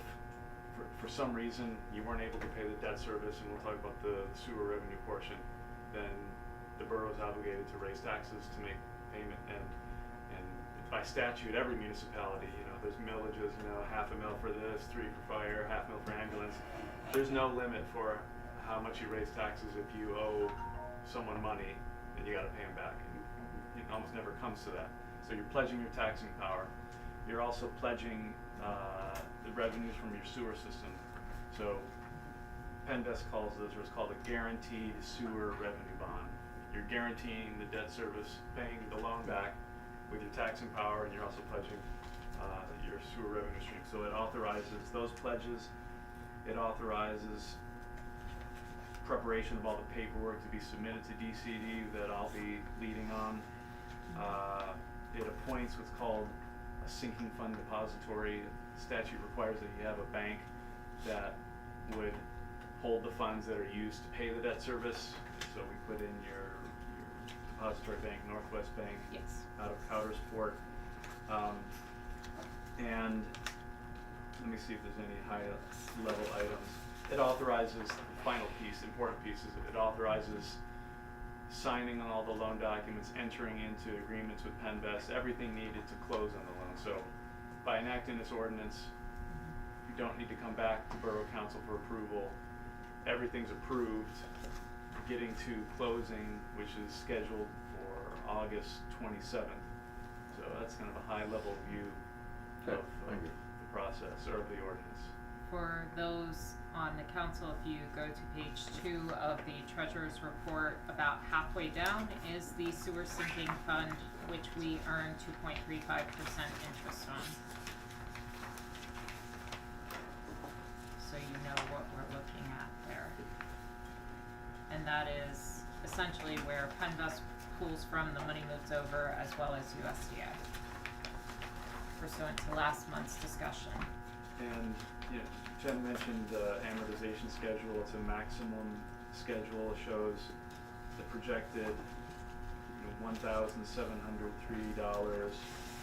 for some reason you weren't able to pay the debt service, and we'll talk about the sewer revenue portion, then the borough is obligated to raise taxes to make payment. And by statute, every municipality, there's millages, half a mil for this, 3 for fire, half mil for ambulance. There's no limit for how much you raise taxes. If you owe someone money, then you gotta pay them back. And it almost never comes to that. So you're pledging your taxing power. You're also pledging the revenues from your sewer system. So Penn Best calls this, or it's called a guaranteed sewer revenue bond. You're guaranteeing the debt service, paying the loan back with your taxing power, and you're also pledging your sewer revenue stream. So it authorizes those pledges. It authorizes preparation of all the paperwork to be submitted to DCD that I'll be leading on. It appoints what's called a sinking fund depository. Statute requires that you have a bank that would hold the funds that are used to pay the debt service. So we put in your depository bank, Northwest Bank, Yes. out of Coudersport. And let me see if there's any high level items. it authorizes, the final piece, important piece is it authorizes signing on all the loan documents, entering into agreements with Penvest, everything needed to close on the loan. So by enacting this ordinance, you don't need to come back to Borough Council for approval. Everything's approved, getting to closing, which is scheduled for August 27th. So that's kind of a high-level view Okay, of thank you. the process, or of the ordinance. For those on the council, if you go to page 2 of the treasurer's report, about halfway down is the sewer sinking fund, which we earn 2.35% interest on. So you know what we're looking at there. And that is essentially where Penvest pulls from, the money moves over, as well as USDA, pursuant to last month's discussion. And, you know, Jen mentioned the amortization schedule. It's a maximum schedule. It shows the projected, $1,703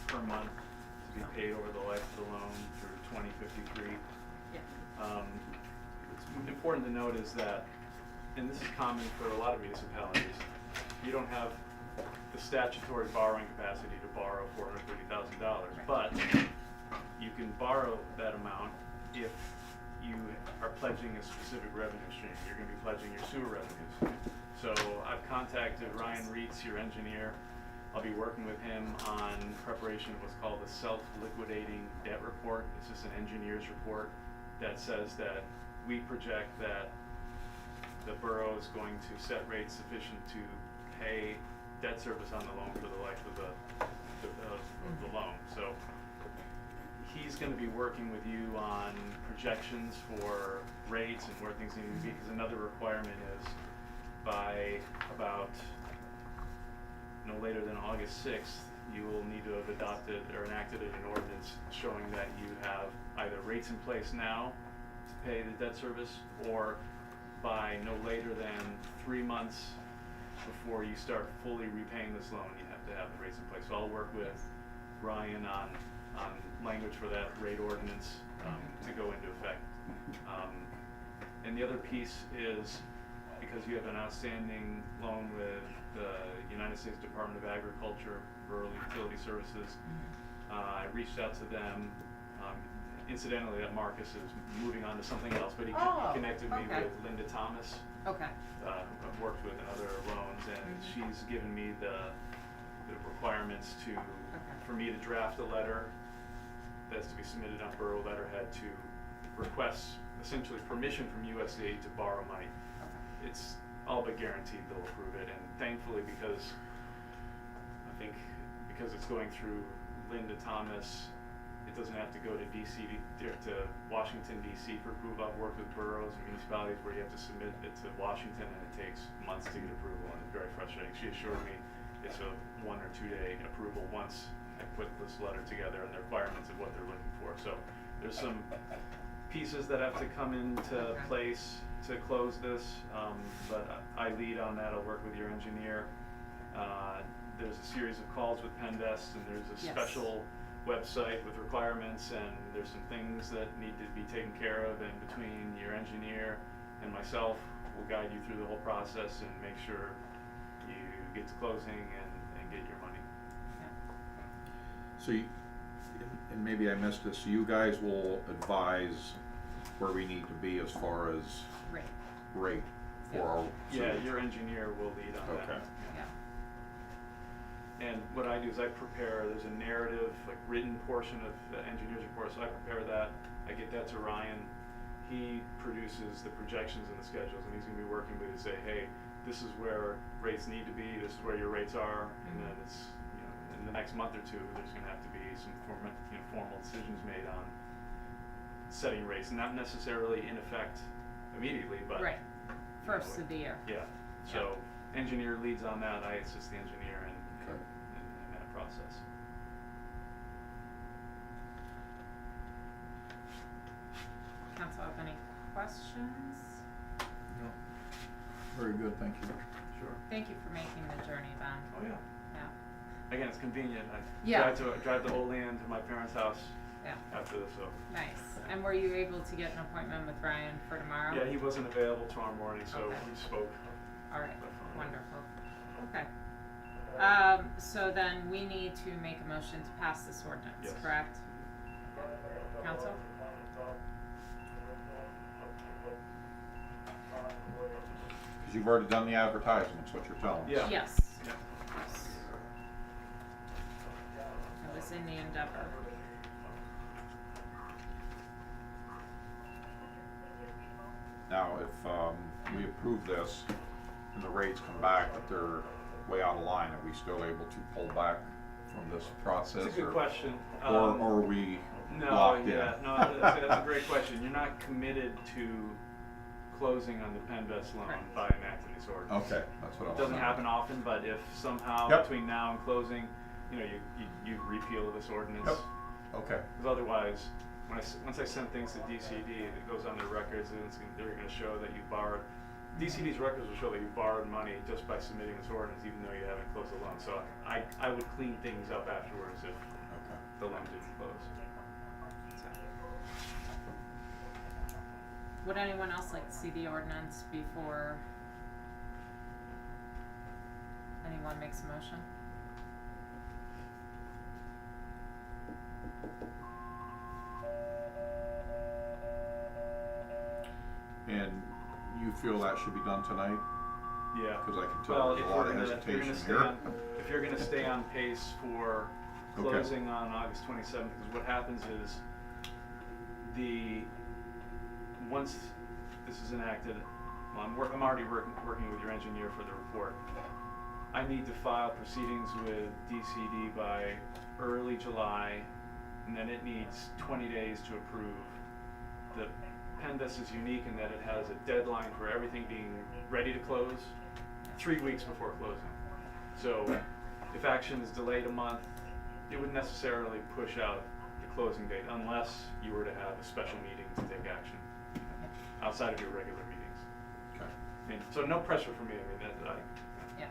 per month to be paid over the life of the loan through 2053. Yeah. What's important to note is that, and this is common for a lot of municipalities, you don't have the statutory borrowing capacity to borrow $430,000, but you can borrow that amount if you are pledging a specific revenue stream. You're going to be pledging your sewer revenues. So I've contacted Ryan Reitz, your engineer. I'll be working with him on preparation of what's called a self-liquidating debt report. It's just an engineer's report that says that we project that the borough is going to set rates sufficient to pay debt service on the loan for the life of the loan. So he's going to be working with you on projections for rates and where things need to be, because another requirement is by about no later than August 6th, you will need to have adopted or enacted an ordinance showing that you have either rates in place now to pay the debt service, or by no later than 3 months before you start fully repaying this loan, you have to have the rates in place. So I'll work with Ryan on language for that rate ordinance to go into effect. And the other piece is, because you have an outstanding loan with the United States Department of Agriculture, Rural Utility Services, I reached out to them. Incidentally, that Marcus is moving on to something else, but he connected me with Linda Thomas. Okay. Who I've worked with in other loans, and she's given me the requirements for me to draft a letter that's to be submitted on borough letterhead to request essentially permission from USDA to borrow money. It's all but guaranteed they'll approve it, and thankfully, because it's going through Linda Thomas, it doesn't have to go to to Washington DC for approval. I've worked with boroughs and municipalities where you have to submit it to Washington, and it takes months to get approval, and it's very frustrating. She assured me it's a 1 or 2 day approval once I put this letter together and the requirements of what they're looking for. So there's some pieces that have to come into place to close this, but I lead on that. I'll work with your engineer. There's a series of calls with Penvest, and there's a special website with requirements, and there's some things that need to be taken care of, and between your engineer and myself, we'll guide you through the whole process and make sure you get to closing and get your money. So you, and maybe I missed this, so you guys will advise where we need to be as far as rate for our Yeah, your engineer will lead on that. Okay. Yeah. And what I do is I prepare, there's a narrative, like written portion of the engineer's report, so I prepare that, I get that to Ryan. He produces the projections and the schedules, and he's gonna be working with you to say, hey, this is where rates need to be, this is where your rates are, and then it's, in the next month or two, there's gonna have to be some formal decisions made on setting rates, not necessarily in effect immediately, but. Right. First of the year. Yeah, so engineer leads on that, I assist the engineer in that process. Council have any questions? No. Very good, thank you. Sure. Thank you for making the journey, Ben. Oh, yeah. Yeah. Again, it's convenient. I Yeah. drive to Olean to my parents' house Yeah. after this, so. Nice. And were you able to get an appointment with Ryan for tomorrow? Yeah, he wasn't available tomorrow morning, so Okay. we spoke. All right, by phone. wonderful. Okay. So then we need to make a motion to pass this ordinance, Yes. correct? Council? Cause you've already done the advertisements, what you're telling us. Yeah. Yes. Yeah. Yes. It was in the endeavor. Now, if we approve this and the rates come back that they're way out of line, are we still able to pull back from this process? It's a good question. Or are we No, locked in? yeah, no, that's a great question. You're not committed to closing on the Penn Best loan Correct. by enacting this ordinance. Okay, that's what I It was. doesn't happen often, but if somehow Yep. between now and closing, you know, you repeal this ordinance. Yep. Okay, Because otherwise, once I send things to DCD, it goes on their records and they're gonna show that you borrowed. DCD's records will show that you borrowed money just by submitting this ordinance, even though you haven't closed the loan. So I would clean things up afterwards if okay. the loan didn't close. Would anyone else like to see the ordinance before anyone makes a motion? And you feel that should be done tonight? Yeah. Because I can tell Well, there's if a lot we're of gonna, if you're hesitation gonna stay here. on, if you're gonna stay on pace for Okay. closing on August 27th, because what happens is once this is enacted, well, I'm already working with your engineer for the report. I need to file proceedings with DCD by early July, and then it needs 20 days to approve. The PennVest is unique in that it has a deadline for everything being ready to close 3 weeks before closing. So if action is delayed a month, it would necessarily push out the closing date unless you were to have a special meeting to take action outside of your regular meetings. Okay. I mean, so no pressure for me. I mean, Yeah.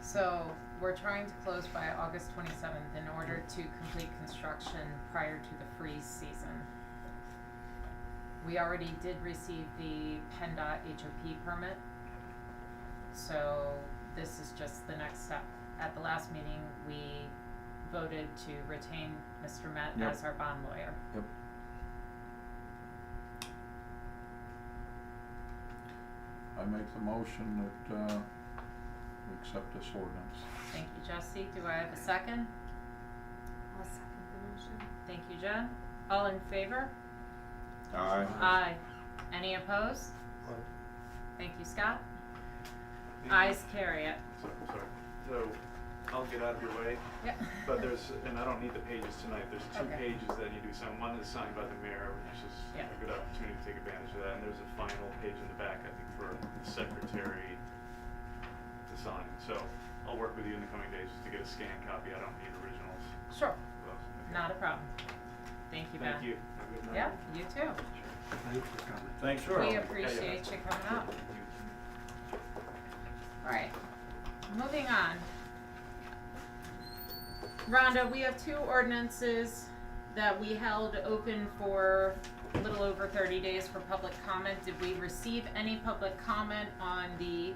So we're trying to close by August 27th in order to complete construction prior to the freeze season. We already did receive the PennDOT HOP permit, so this is just the next step. At the last meeting, we voted to retain Mr. Met Yep. as our bond lawyer. Yep. I make the motion that, we accept this ordinance. Thank you, Jesse. Do I have a second? I'll second the motion. Thank you, Jen. All in favor? Aye. Aye. Any opposed? Thank you, Scott. Ayes carry it. sorry. So I'll get out of your way. Yeah. But and I don't need the pages tonight, there's two Okay. pages that need to be signed. One is signed by the mayor, which is Yeah. a good opportunity to take advantage of that, and there's a final page in the back, I think, for the secretary to sign. So I'll work with you in the coming days just to get a scanned copy. I don't need originals. Sure. of those. Not a problem. Thank you, Ben. Thank you. Have a good night. Yeah, you too. Thanks for coming. Thanks for We helping. appreciate you coming up. Alright, moving on. Rhonda, we have two ordinances that we held open for a little over 30 days for public comment. Did we receive any public comment on the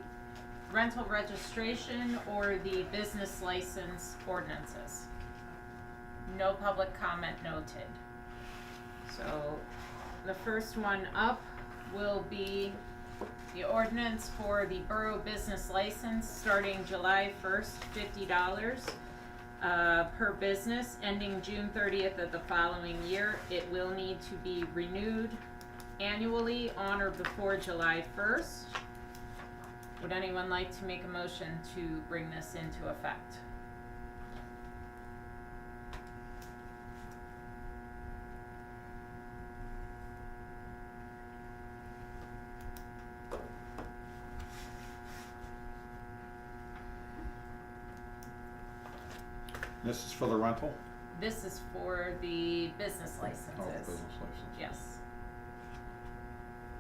rental registration or the business license ordinances? No public comment noted. So the first one up will be the ordinance for the Borough business license starting July 1st, $50 per business, ending June 30th of the following year. It will need to be renewed annually on or before July 1st. Would anyone like to make a motion to bring this into effect? This is for the rental? This is for the business licenses. Oh, business license. Yes.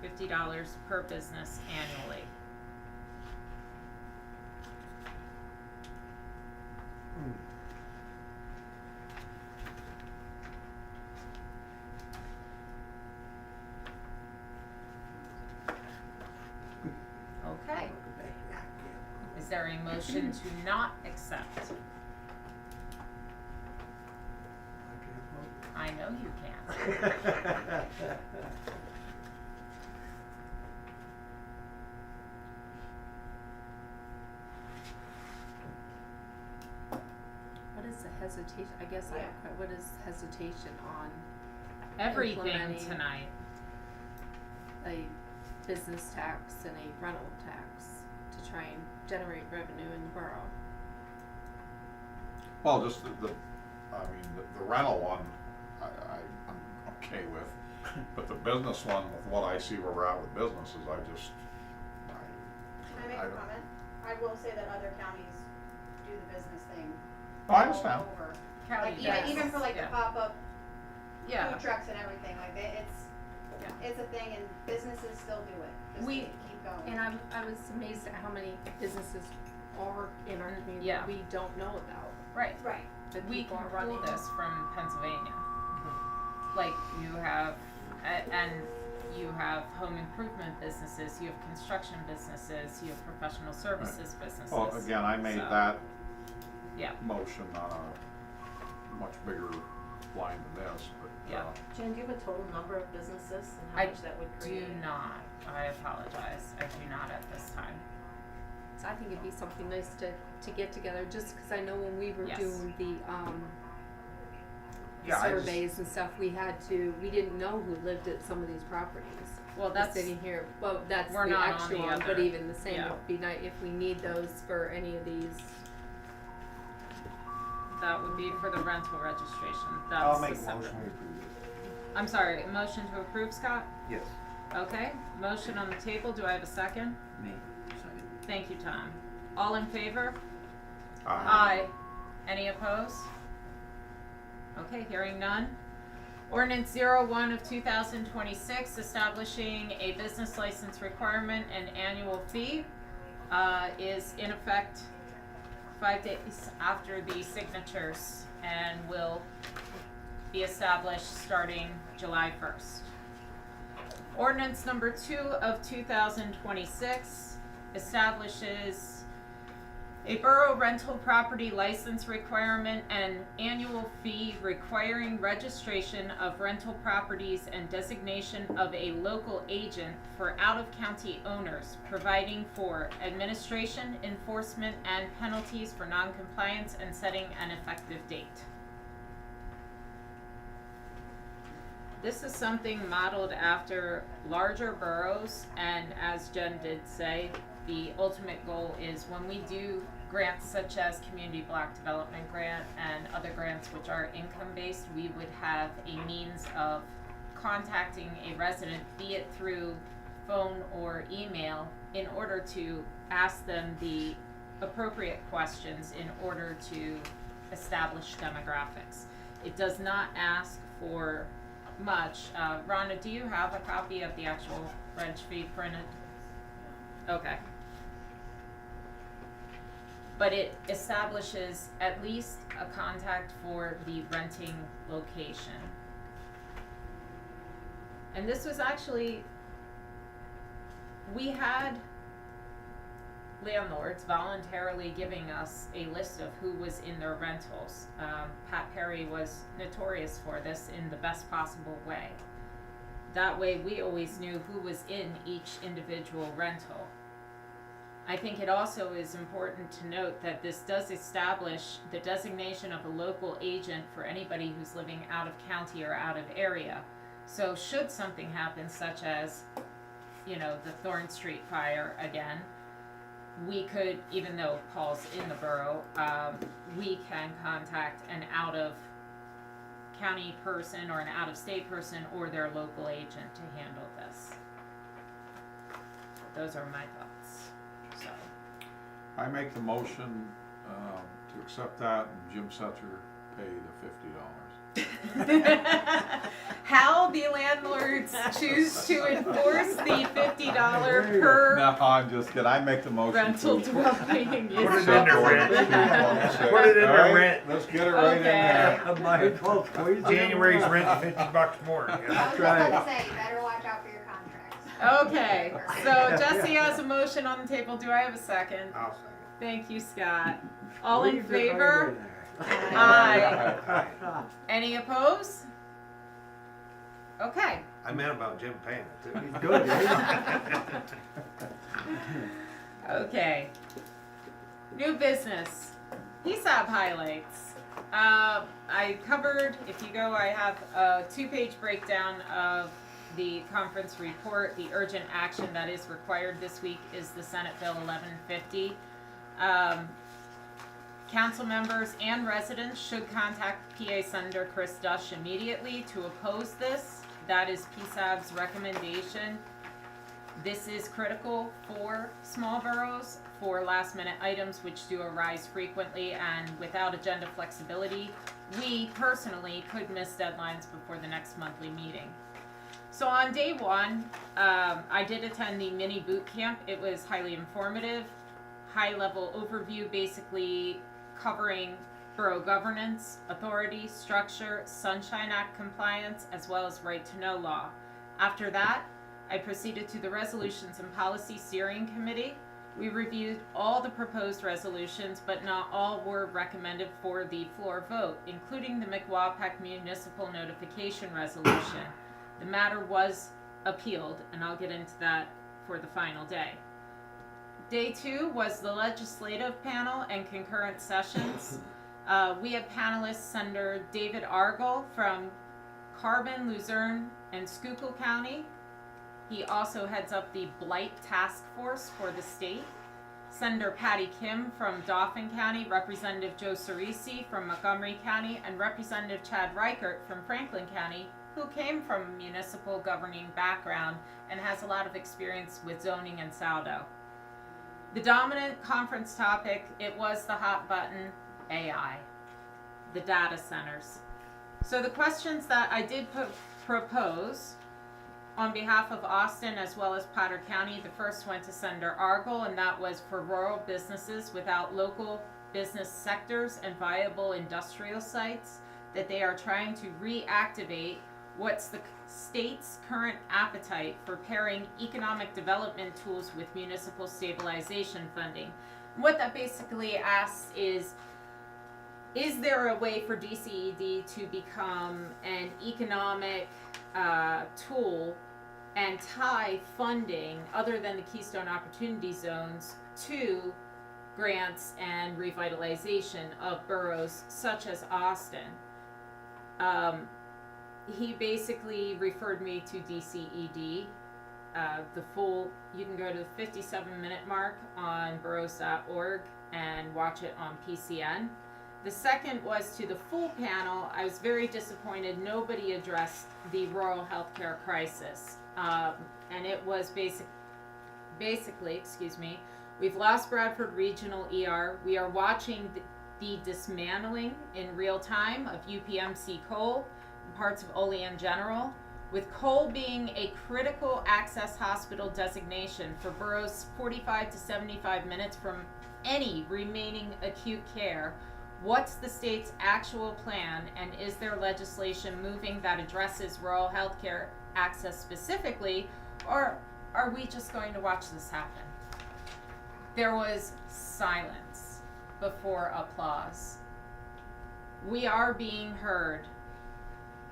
$50 per business annually. Is there a motion to not accept? I know you can't. What is the hesitation, I guess Yeah. what is hesitation on Everything Implementing. tonight. a business tax and a rental tax to try and generate revenue in the borough? Well, just the rental one, I'm okay with, but the business one, with what I see where we're at with businesses, Can I make a don't- comment? I will say that other counties do the business thing Oh, I all understand. over. County Like does. even for like Yeah. the pop-up Yeah. food trucks and everything, like Yeah. it's a thing and businesses still do it, just We- to keep going. And I was amazed at how many businesses are in our community Yeah. that we don't know about, Right. Right. that We people can are pull running. this from Pennsylvania. Like you have, and you have home improvement businesses, you have construction businesses, you have professional services businesses. Well, again, I made So, that Yeah, motion on a much bigger line than this, but, Yeah. Jen, do you have a total number of businesses and I how much that would do create? not, I apologize, I do not at this time. So I think it'd be something nice to get together, just cause I know when we were Yes. doing the Yeah, I just- surveys and stuff, we didn't know who lived at some of these properties. Well, Just that's, sitting here, well, that's We're the not on extra the one, but other- even the same, yeah. it'd be nice if we need those for any of these. that would be for the rental registration, I'll that's make the a separate. motion, we approve it. I'm sorry, a motion to approve, Scott? Yes. Okay, motion on the table, do I have a second? Me, second. Thank you, Tom. All in favor? uh, Aye. Any opposed? Okay, hearing none. Ordinance 01 of 2026, establishing a business license requirement and annual fee, is in effect 5 days after the signatures and will be established starting July 1st. Ordinance number 2 of 2026 establishes a borough rental property license requirement and annual fee requiring registration of rental properties and designation of a local agent for out-of-county owners, providing for administration, enforcement, and penalties for noncompliance and setting an effective date. This is something modeled after larger boroughs, and as Jen did say, the ultimate goal is when we do grants such as Community Block Development Grant and other grants which are income-based, we would have a means of contacting a resident, be it through phone or email, in order to ask them the appropriate questions in order to establish demographics. It does not ask for much. Rhonda, do you have a copy of the actual reg fee printed? Okay. But it establishes at least a contact for the renting location. And this was actually, we had landlords voluntarily giving us a list of who was in their rentals. Pat Perry was notorious for this in the best possible way. That way we always knew who was in each individual rental. I think it also is important to note that this does establish the designation of a local agent for anybody who's living out of county or out of area. So should something happen, such as, the Thorn Street fire again, we could, even though Paul's in the borough, we can contact an out of county person or an out of state person or their local agent to handle this. Those are my thoughts. So, I make the motion, to accept that, and Jim Setzer pay the $50. how the landlords choose to enforce the $50 per No, I'm just kidding, I make the motion rental to. dwelling Put it in is their rent. Put it in their Alright, rent. let's get it right in Okay. there. I might as well squeeze it in. January's rent $50 more. I was That's just right. about to say, you better watch out for your contracts. Okay, so Jesse has a motion on the table. Do I have a second? I'll second. Thank you, Scott. All in Leave the fire favor? there. Aye. Any opposed? Okay. I meant about Jim paying it too. He's good, isn't Okay. New business. PSAB highlights. I covered, if you go, I have a 2-page breakdown of the conference report. The urgent action that is required this week is the Senate Bill 1150. Council members and residents should contact PA Senator Chris Dush immediately to oppose this. That is PSAB's recommendation. This is critical for small boroughs, for last minute items which do arise frequently, and without agenda flexibility, we personally could miss deadlines before the next monthly meeting. So on day one, I did attend the mini boot camp. It was highly informative, high level overview, basically covering borough governance, authority, structure, Sunshine Act compliance, as well as right to know law. After that, I proceeded to the Resolutions and Policy Steering Committee. We reviewed all the proposed resolutions, but not all were recommended for the floor vote, including the McWapac Municipal Notification Resolution. The matter was appealed, and I'll get into that for the final day. Day 2 was the legislative panel and concurrent sessions. We had panelists Senator David Argyle from Carbon, Luzerne, and Schuylkill County. He also heads up the Blight Task Force for the state. Senator Patty Kim from Dauphin County, Representative Joe Cerisi from Montgomery County, and Representative Chad Reichert from Franklin County, who came from a municipal governing background and has a lot of experience with zoning and SALDO. The dominant conference topic, it was the hot button AI, the data centers. So the questions that I did propose on behalf of Austin as well as Potter County, the first went to Senator Argyle, and that was for rural businesses without local business sectors and viable industrial sites, that they are trying to reactivate what's the state's current appetite for pairing economic development tools with municipal stabilization funding. And what that basically asks is there a way for DCED to become an economic tool and tie funding other than the Keystone Opportunity Zones to grants and revitalization of boroughs such as Austin? He basically referred me to DCED. The full, you can go to the 57-minute mark on boroughs.org and watch it on PCN. The second was to the full panel. I was very disappointed nobody addressed the rural healthcare crisis. And it was basically, we've lost Bradford Regional ER. We are watching the dismantling in real time of UPMC Cole and parts of Olean General, with Cole being a critical access hospital designation for boroughs 45 to 75 minutes from any remaining acute care. What's the state's actual plan, and is there legislation moving that addresses rural healthcare access specifically, or are we just going to watch this happen? There was silence before applause. We are being heard.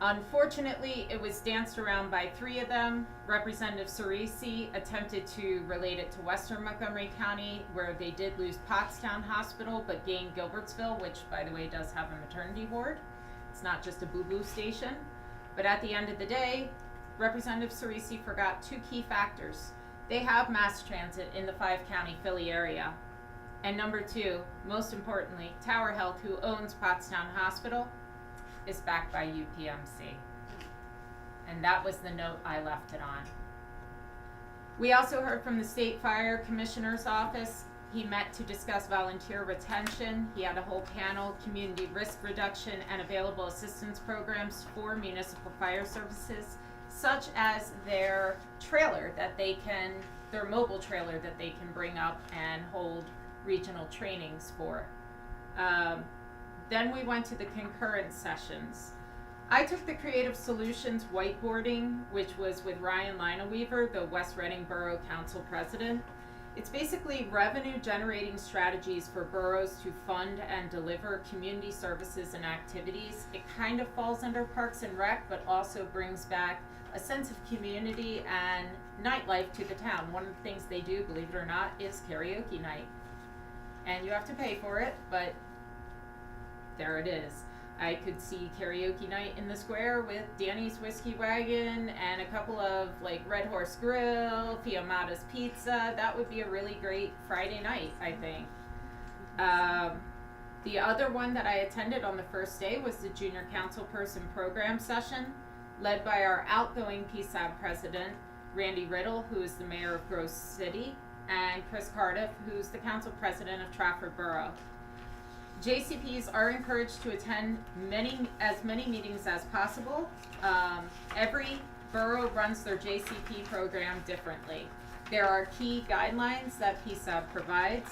Unfortunately, it was danced around by 3 of them. Representative Cerisi attempted to relate it to Western Montgomery County, where they did lose Pottstown Hospital, but gained Gilbertsville, which, by the way, does have a maternity ward. It's not just a boo-boo station. But at the end of the day, Representative Cerisi forgot 2 key factors. They have mass transit in the 5-county Philly area. And number 2, most importantly, Tower Health, who owns Pottstown Hospital, is backed by UPMC. And that was the note I left it on. We also heard from the State Fire Commissioner's Office. He met to discuss volunteer retention. He had a whole panel, community risk reduction and available assistance programs for municipal fire services, such as their trailer that they can, their mobile trailer that they can bring up and hold regional trainings for. Then we went to the concurrent sessions. I took the Creative Solutions whiteboarding, which was with Ryan Lineweaver, the West Reading Borough Council President. It's basically revenue generating strategies for boroughs to fund and deliver community services and activities. It kind of falls under Parks and Rec, but also brings back a sense of community and nightlife to the town. One of the things they do, believe it or not, is karaoke night. And you have to pay for it, but there it is. I could see karaoke night in the square with Danny's Whiskey Wagon and a couple of like Red Horse Grill, Fiamata's Pizza. That would be a really great Friday night, I think. The other one that I attended on the first day was the Junior Councilperson Program Session, led by our outgoing PSAB President, Randy Riddle, who is the Mayor of Grove City, and Chris Cardiff, who's the Council President of Trafford Borough. JCPs are encouraged to attend as many meetings as possible. Every borough runs their JCP program differently. There are key guidelines that PSAB provides.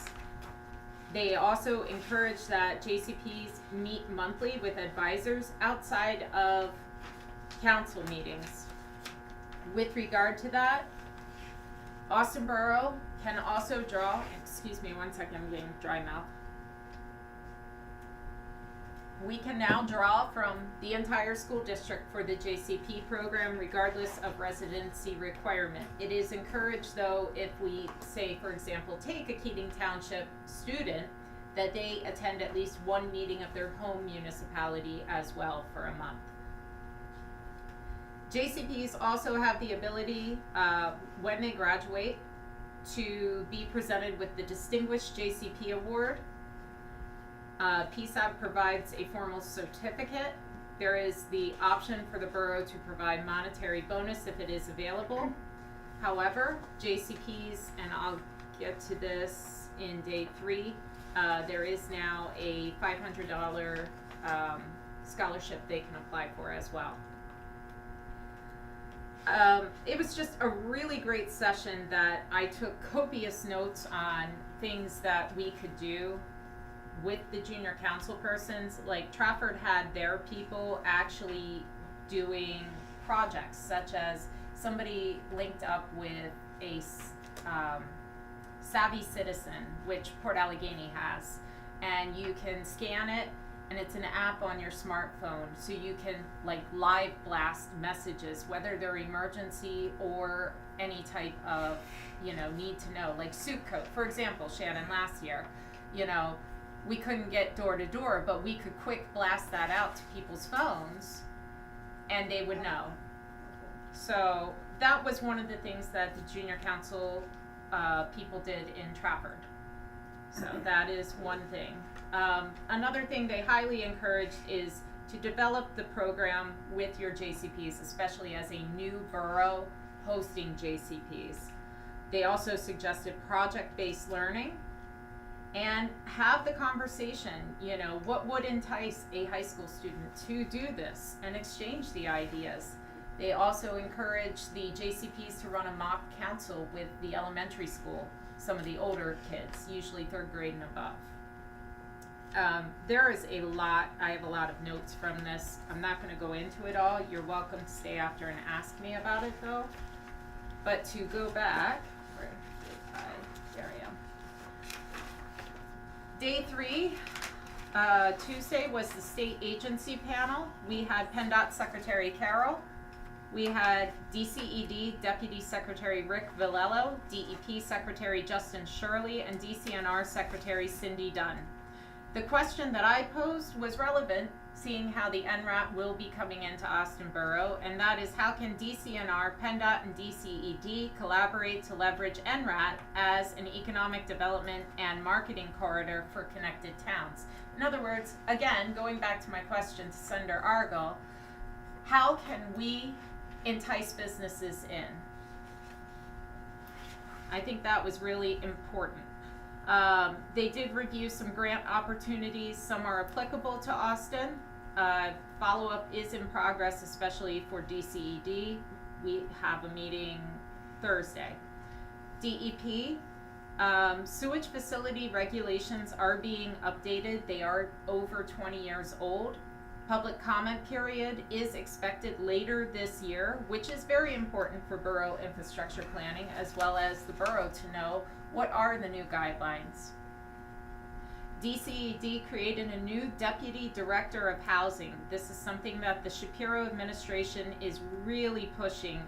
They also encourage that JCPs meet monthly with advisors outside of council meetings. With regard to that, Austin Borough can also draw, excuse me one second, I'm getting dry mouth. We can now draw from the entire school district for the JCP program regardless of residency requirement. It is encouraged though if we say, for example, take a Keating Township student, that they attend at least one meeting of their home municipality as well for a month. JCPs also have the ability, when they graduate, to be presented with the Distinguished JCP Award. PSAB provides a formal certificate. There is the option for the borough to provide monetary bonus if it is available. However, JCPs, and I'll get to this in day 3, there is now a $500 scholarship they can apply for as well. It was just a really great session that I took copious notes on things that we could do with the junior council persons. Like Trafford had their people actually doing projects, such as somebody linked up with a Savvy Citizen, which Port Allegheny has, and you can scan it, and it's an app on your smartphone, so you can like live blast messages, whether they're emergency or any type of, need to know, like soup coat, for example. Shannon, last year, we couldn't get door to door, but we could quick blast that out to people's phones and they would know. So that was one of the things that the junior council people did in Trafford. So that is one thing. Another thing they highly encouraged is to develop the program with your JCPs, especially as a new borough hosting JCPs. They also suggested project-based learning and have the conversation, what would entice a high school student to do this and exchange the ideas. They also encourage the JCPs to run a mock council with the elementary school, some of the older kids, usually 3rd grade and above. There is a lot, I have a lot of notes from this. I'm not going to go into it all. You're welcome to stay after and ask me about it though. But to go back, where did there I am. Day 3, Tuesday was the state agency panel. We had PennDOT Secretary Carol. We had DCED Deputy Secretary Rick Villello, DEP Secretary Justin Shirley, and DCNR Secretary Cindy Dunn. The question that I posed was relevant, seeing how the NRAT will be coming into Austin Borough, and that is how can DCNR, PennDOT, and DCED collaborate to leverage NRAT as an economic development and marketing corridor for connected towns? In other words, again, going back to my question to Senator Argyle, how can we entice businesses in? I think that was really important. They did review some grant opportunities. Some are applicable to Austin. Follow-up is in progress, especially for DCED. We have a meeting Thursday. DEP, sewage facility regulations are being updated. They are over 20 years old. public comment period is expected later this year, which is very important for borough infrastructure planning, as well as the borough to know what are the new guidelines. DCED created a new Deputy Director of Housing. This is something that the Shapiro administration is really pushing.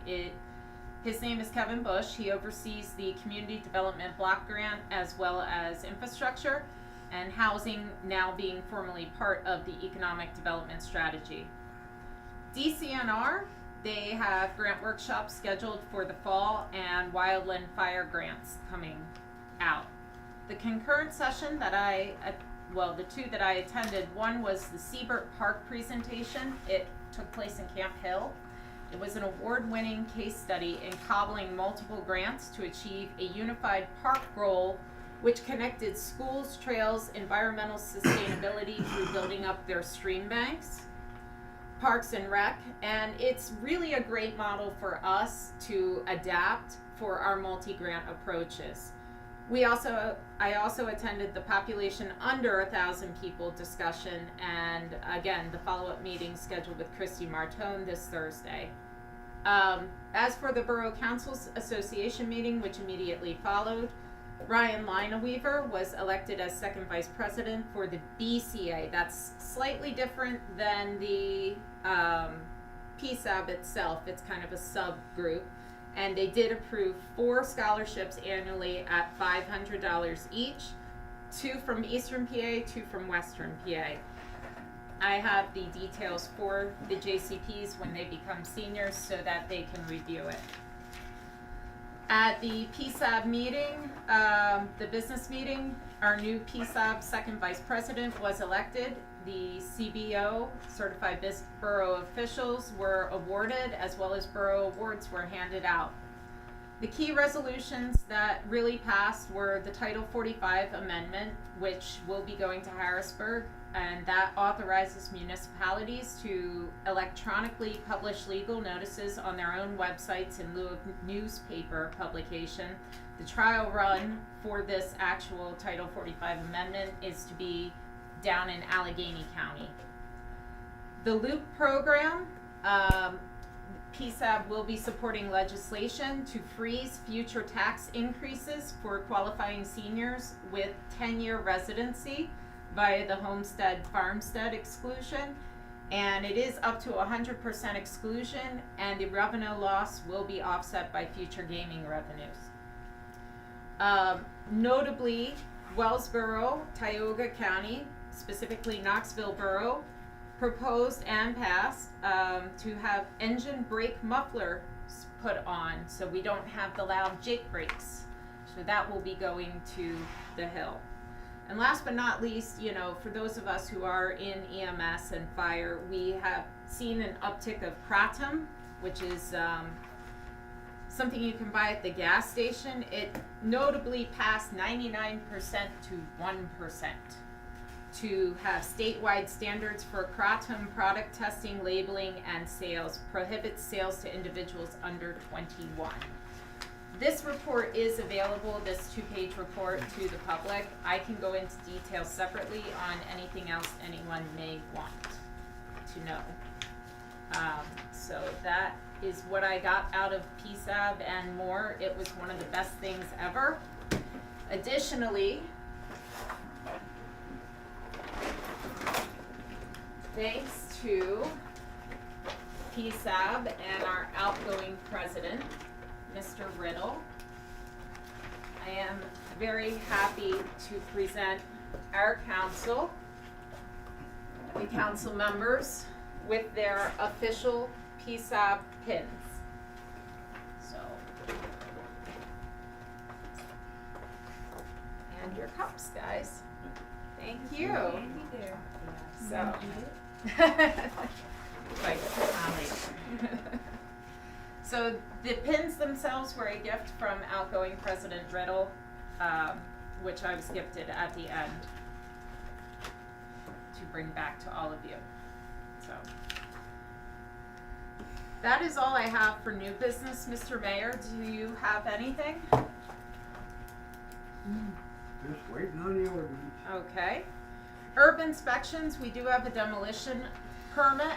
His name is Kevin Bush. He oversees the Community Development Block Grant as well as infrastructure, and housing now being formally part of the economic development strategy. DCNR, they have grant workshops scheduled for the fall and wildland fire grants coming out. The concurrent session that the two that I attended, one was the Siebert Park presentation. It took place in Camp Hill. It was an award-winning case study in cobbling multiple grants to achieve a unified park goal which connected schools, trails, environmental sustainability through building up their stream banks, parks and rec, and it's really a great model for us to adapt for our multi-grant approaches. I also attended the population under 1,000 people discussion, and again, the follow-up meeting scheduled with Christy Martone this Thursday. As for the Borough Councils Association meeting, which immediately followed, Ryan Lineweaver was elected as second vice president for the BCA. That's slightly different than the PSAB itself. It's kind of a subgroup. And they did approve 4 scholarships annually at $500 each, 2 from Eastern PA, 2 from Western PA. I have the details for the JCPs when they become seniors so that they can review it. At the PSAB meeting, the business meeting, our new PSAB second vice president was elected. The CBO, Certified Borough Officials, were awarded, as well as borough awards were handed out. The key resolutions that really passed were the Title 45 amendment, which will be going to Harrisburg, and that authorizes municipalities to electronically publish legal notices on their own websites in lieu of newspaper publication. The trial run for this actual Title 45 amendment is to be down in Allegheny County. The LOOP program, PSAB will be supporting legislation to freeze future tax increases for qualifying seniors with 10-year residency via the homestead farmstead exclusion, and it is up to 100% exclusion, and the revenue loss will be offset by future gaming revenues. Notably, Wellsboro, Tioga County, specifically Knoxville Borough, proposed and passed to have engine brake mufflers put on so we don't have the loud Jake brakes. So that will be going to the Hill. And last but not least, for those of us who are in EMS and fire, we have seen an uptick of kratom, which is something you can buy at the gas station. It notably passed 99% to 1% to have statewide standards for kratom product testing, labeling, and sales, prohibits sales to individuals under 21. This report is available, this 2-page report, to the public. I can go into detail separately on anything else anyone may want to know. So that is what I got out of PSAB and more. It was one of the best things ever. Additionally, thanks to PSAB and our outgoing president, Mr. Riddle, I am very happy to present our council, the council members, with their official PSAB pins. So, and your cups, guys. Thank you. So, like, so the pins themselves were a gift from outgoing President Riddle, which I was gifted at the end to bring back to all of you. So that is all I have for new business. Mr. Mayor, do you have anything? Just waiting on the ordinance. Okay. Herb inspections, we do have a demolition permit.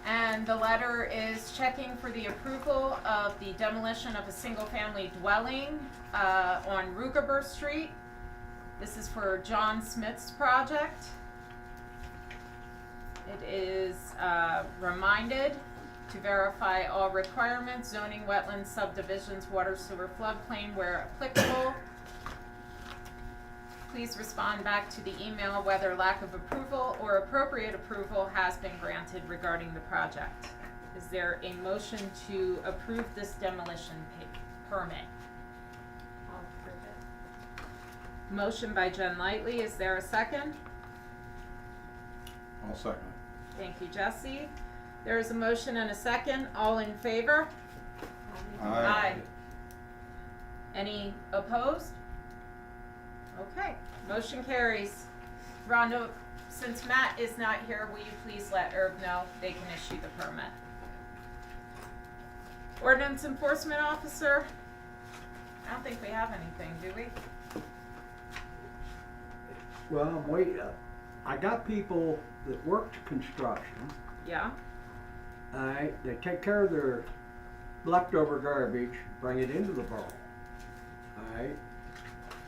And the letter is checking for the approval of the demolition of a single-family dwelling on Rugaber Street. This is for John Smith's project. It is reminded to verify all requirements, zoning, wetlands, subdivisions, water, sewer, floodplain where applicable. Please respond back to the email whether lack of approval or appropriate approval has been granted regarding the project. Is there a motion to approve this demolition permit? I'll approve it. Motion by Jen Lightly. Is there a second? I'll second Thank you, Jesse. There is a motion and a second. All in favor? it. Aye. Any opposed? Okay, motion carries. Rhonda, since Matt is not here, will you please let Herb know they can issue the permit? Ordinance Enforcement Officer? I don't think we have anything, do we? Well, wait, I got people that work construction. Yeah? Alright, they take care of their leftover garbage, bring it into the borough. Alright,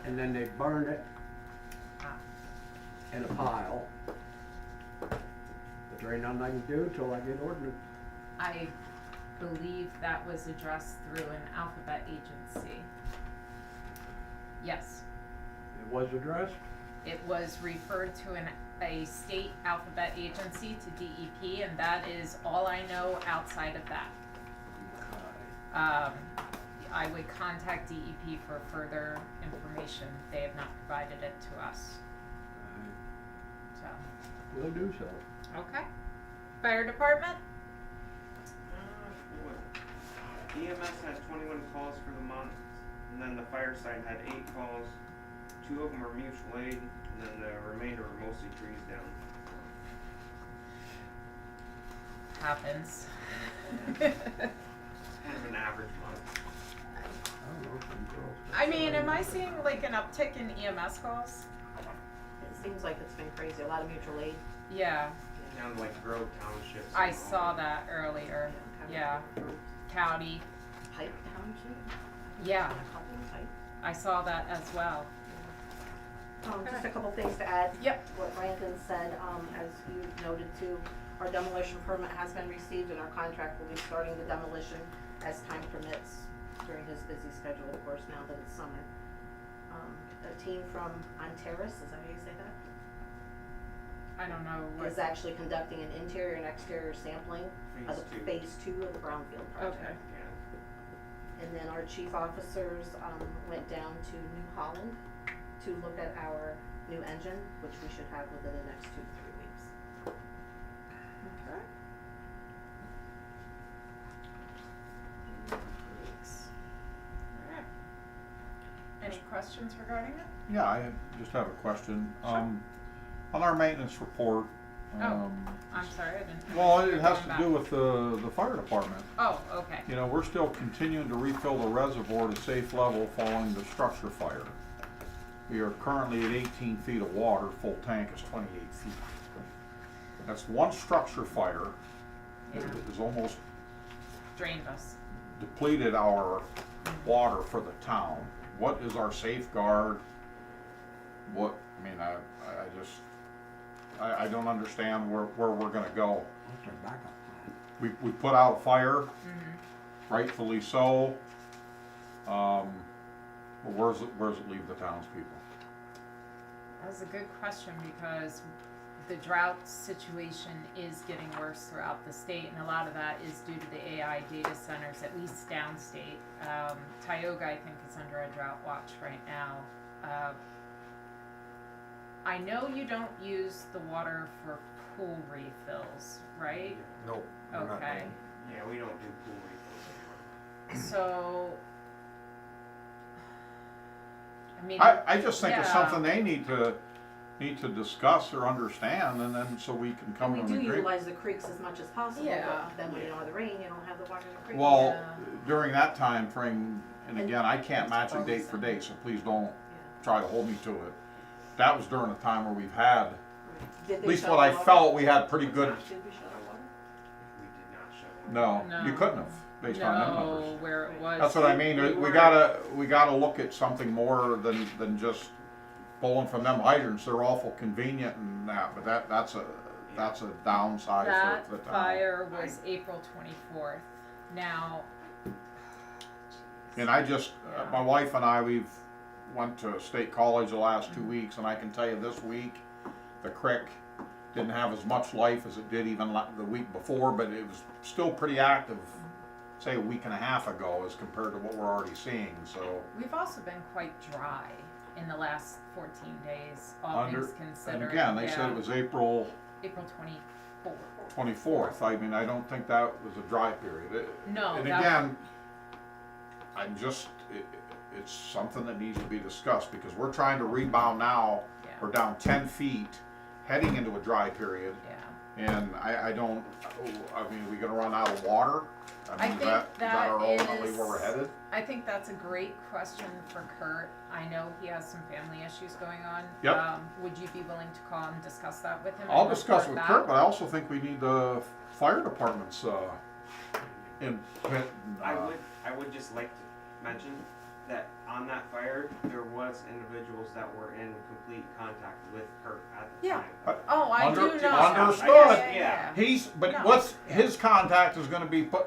and then they burn it Ah. in a pile. But there ain't nothing I can do till I get ordinance. I believe that was addressed through an alphabet agency. Yes, It was addressed? it was referred to a state alphabet agency to DEP, and that is all I know outside of that. I would contact DEP for further information. They have not provided it to us, so. We'll do so. Okay. Fire department? EMS has 21 calls for the month, and then the fire side had 8 calls. 2 of them are mutual aid, and then the remainder are mostly trees down. Happens. It's kind of an average month. I mean, am I seeing like an uptick in EMS calls? It seems like it's been crazy, a lot of mutual aid. Yeah, Down to like Grove Townships. I and saw all. that earlier. Yeah, County. Pipe Township? Yeah, A couple of Pipe. I saw that as well. Just a couple things to add. Yep. What Brandon said, as you noted too, our demolition permit has been received and our contract will be starting the demolition as time permits during his busy schedule, of course, now that it's summer. A team from Ontaris, is that how you say that? I don't know what. Is actually conducting an interior and exterior sampling of the phase 2 of the Brownfield project. Okay. Yeah. And then our chief officers, went down to New Holland to look at our new engine, which we should have within the next 2 to 3 weeks. Okay. Weeks. Alright. Any questions regarding it? Yeah, I just have a question. On our maintenance report, I'm sorry, I didn't. well, You're it has going to back. do with the fire department. Oh, okay. You know, we're still continuing to refill the reservoir to safe level following the structure fire. We are currently at 18 feet of water, full tank is 28 feet. That's one structure fire that Yeah. has almost Drained us. depleted our water for the town. What is our safeguard? What, I mean, I don't understand where we're gonna go. What's our backup plan? We put out a fire, Mm-hmm. rightfully so. But where's it leave the townspeople? That's a good question because the drought situation is getting worse throughout the state, and a lot of that is due to the AI data centers, at least downstate. Tioga, I think, is under a drought watch right now. I know you don't use the water for pool refills, right? Nope. we're not Okay. doing- Yeah, we don't do pool refills anymore. So, I mean, I just think it's yeah. something they need to discuss or understand, and then so we can come And to we an do agreement. utilize the creeks as much as possible, Yeah. but then when you don't have the rain, you don't have the water in the creek. Well, Yeah. during that time frame, and again, I can't match it date for date, so please don't try to hold me to it. That was during a time where we've had Did at they least shut what the I water? felt, we had pretty good, Did we shut our water? We did not shut water. no, you couldn't have, based on them No, numbers. where it was. That's what I mean, we gotta look at something more than just pulling from them hydrants, they're awful convenient and that, but that's a downside That for the town. fire was April 24th. Now, And I just, Yeah. my wife and I, we've went to State College the last 2 weeks, and I can tell you this week, the creek didn't have as much life as it did even the week before, but it was still pretty active, say a week and a half ago as compared to what we're already seeing, so. we've also been quite dry in the last 14 days, all things considered. And again, they said Yeah. it was April April 24th. 24th, I mean, I don't think that was a dry period. No, And that- again, it's something that needs to be discussed, because we're trying to rebound now, Yeah. we're down 10 feet, heading into a dry period, Yeah. and I mean, we gonna run out of water? I mean, think is that our ultimately is- where we're headed? I think that's a great question for Kurt. I know he has some family issues going on. Yep. Would you be willing to call and discuss that with him? I'll and discuss report with back? Kurt, but I also think we need the fire department's input. I would just like to mention that on that fire, there was individuals that were in complete contact with Kurt at the Yeah. time. Oh, I do know. Understood. Yeah. He's, but No. what's, his contact is gonna be put,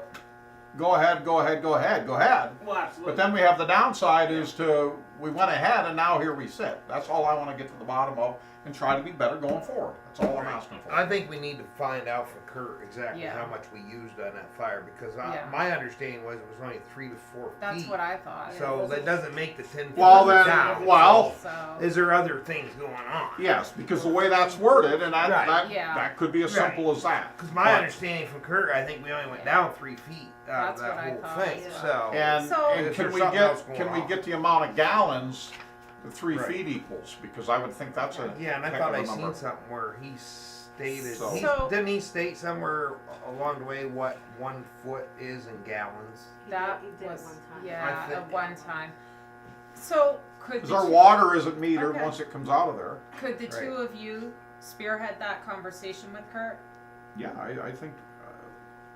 go ahead. Well, absolutely. But then we have the downside is we went ahead and now here we sit. That's all I wanna get to the bottom of and try to be better going forward. That's all I'm asking for. I think we need to find out from Kurt exactly Yeah. how much we used on that fire, because Yeah. my understanding was it was only 3 to 4 feet. That's what I thought. So that doesn't make the 10 feet Well, then, down. well, So, Is there other things going on? yes, because the way that's worded, and Right. Yeah. that could be as simple as that. Because my understanding from Kurt, I think we only went down 3 feet out That's of that what I whole thought thing. as well. So, And, So- and Is can there we something else get, going can we on? get the amount of gallons the 3 Right. feet equals? Because I would think that's a yeah, and I heck thought of a I seen number. something where he stated, So- didn't he state somewhere along the way what 1 foot is in gallons? that He did was, one time. I yeah, think- at one time. So could Because the our two- water isn't metered Okay. once it comes out of there. Could the Right. two of you spearhead that conversation with Kurt? Yeah, I think,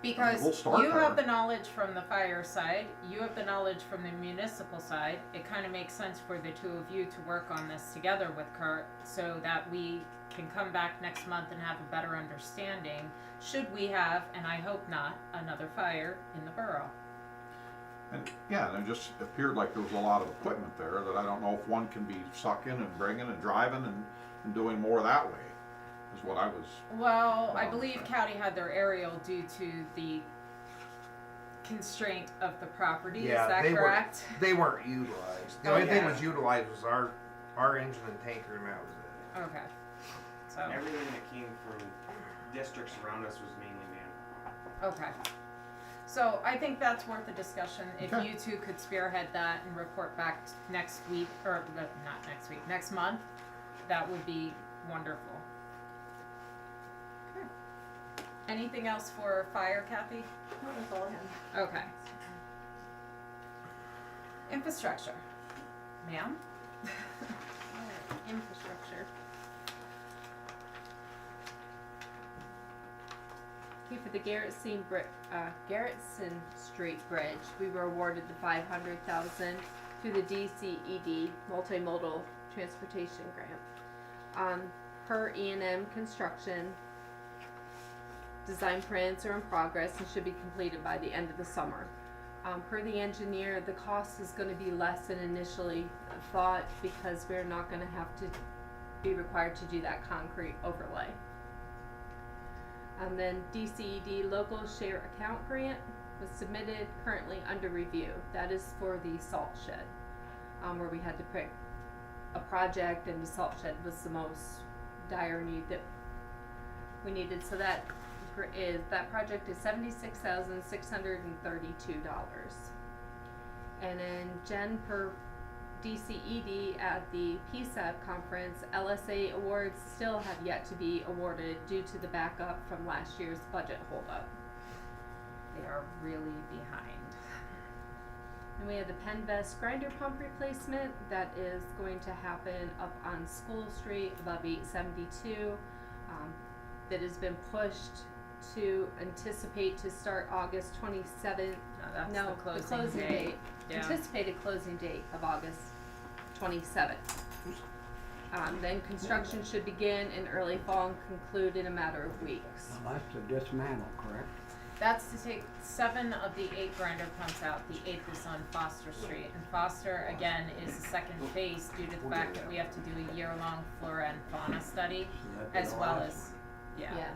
Because We'll start you there. have the knowledge from the fire side, you have the knowledge from the municipal side. It kind of makes sense for the two of you to work on this together with Kurt so that we can come back next month and have a better understanding. Should we have, and I hope not, another fire in the borough? and yeah, and it just appeared like there was a lot of equipment there that I don't know if one can be sucking and bringing and driving and doing more that way, is what I was. Well, I Well, believe okay. County had their aerial due to the constraint of the property, Yeah, is that they were- correct? They weren't utilized. The Oh, only thing yeah. was utilized was our engine and tanker, and that was it. Okay, so, Everything that came from districts around us was mainly man. okay. So I think that's worth a discussion, if Okay. you two could spearhead that and report back next week, or not next week, next month, that would be wonderful. Okay. Anything else for fire, Kathy? That was all I had. Okay. Infrastructure. Ma'am? Infrastructure. Okay, for the Garrettson Street Bridge, we were awarded the $500,000 through the DCED Multimodal Transportation Grant. Per E&M Construction, design prints are in progress and should be completed by the end of the summer. Per the engineer, the cost is gonna be less than initially thought because we're not gonna have to be required to do that concrete overlay. And then DCED local share account grant was submitted, currently under review. That is for the salt shed, where we had to pick a project and the salt shed was the most dire need that we needed. So that project is $76,632. And then Jen, per DCED at the PSAP conference, LSA awards still have yet to be awarded due to the backup from last year's budget holdup. They are really behind. And we have the Penvest grinder pump replacement that is going to happen up on School Street above 872. that has been pushed to anticipate to start August 27th. That's No, the closing date. Yeah. Anticipated closing date of August 27th. Then construction should begin in early fall and conclude in a matter of weeks. Well, that's to dismantle, correct? That's to take 7 of the 8 grinder pumps out. The 8th is on Foster Street. And Foster, again, is the second phase due to the fact that we have to do a year-long flora and fauna study, So that'd be as the well last as, one. yeah.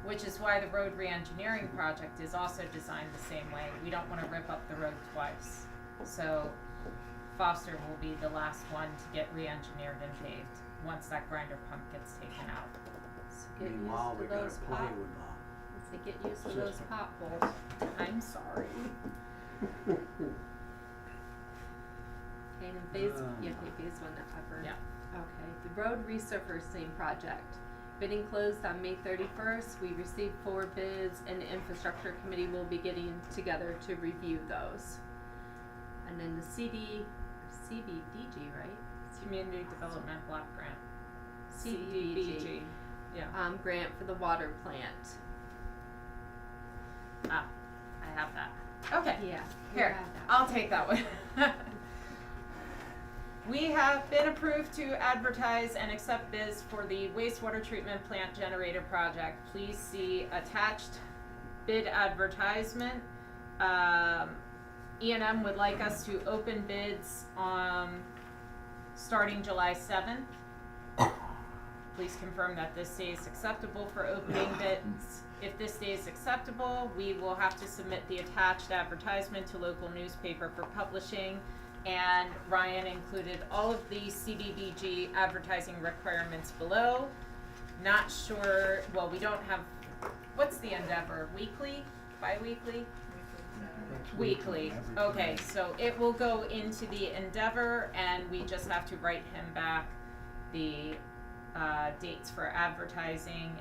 Which is why the road re-engineering project is also designed the same way. We don't wanna rip up the road twice. So Foster will be the last one to get re-engineered and paved, once that grinder pump gets taken out. So get Meanwhile, we used to gotta those play pot, with so get used to those potholes. I'm sorry. Okay, and phase, okay, phase 1 that covered. Yeah. Okay, the road resurfacing project. Bidding closed on May 31st. We received 4 bids and the infrastructure committee will be getting together to review those. And then the CBDG, right? Community Development Block Grant. CDBG. Yeah. Grant for the water plant. Ah, I have that. Okay. Yeah. Here, I'll take that one. We have been approved to advertise and accept bids for the wastewater treatment plant generator project. Please see attached bid advertisement. E&M would like us to open bids on starting July 7th. Please confirm that this day is acceptable for opening bids. If this day is acceptable, we will have to submit the attached advertisement to local newspaper for publishing. And Ryan included all of the CDBG advertising requirements below. Not sure, well, we don't have, what's the endeavor? Weekly? Bi-weekly? Weekly. Okay, so it will go into the endeavor and we just have to write him back the dates for advertising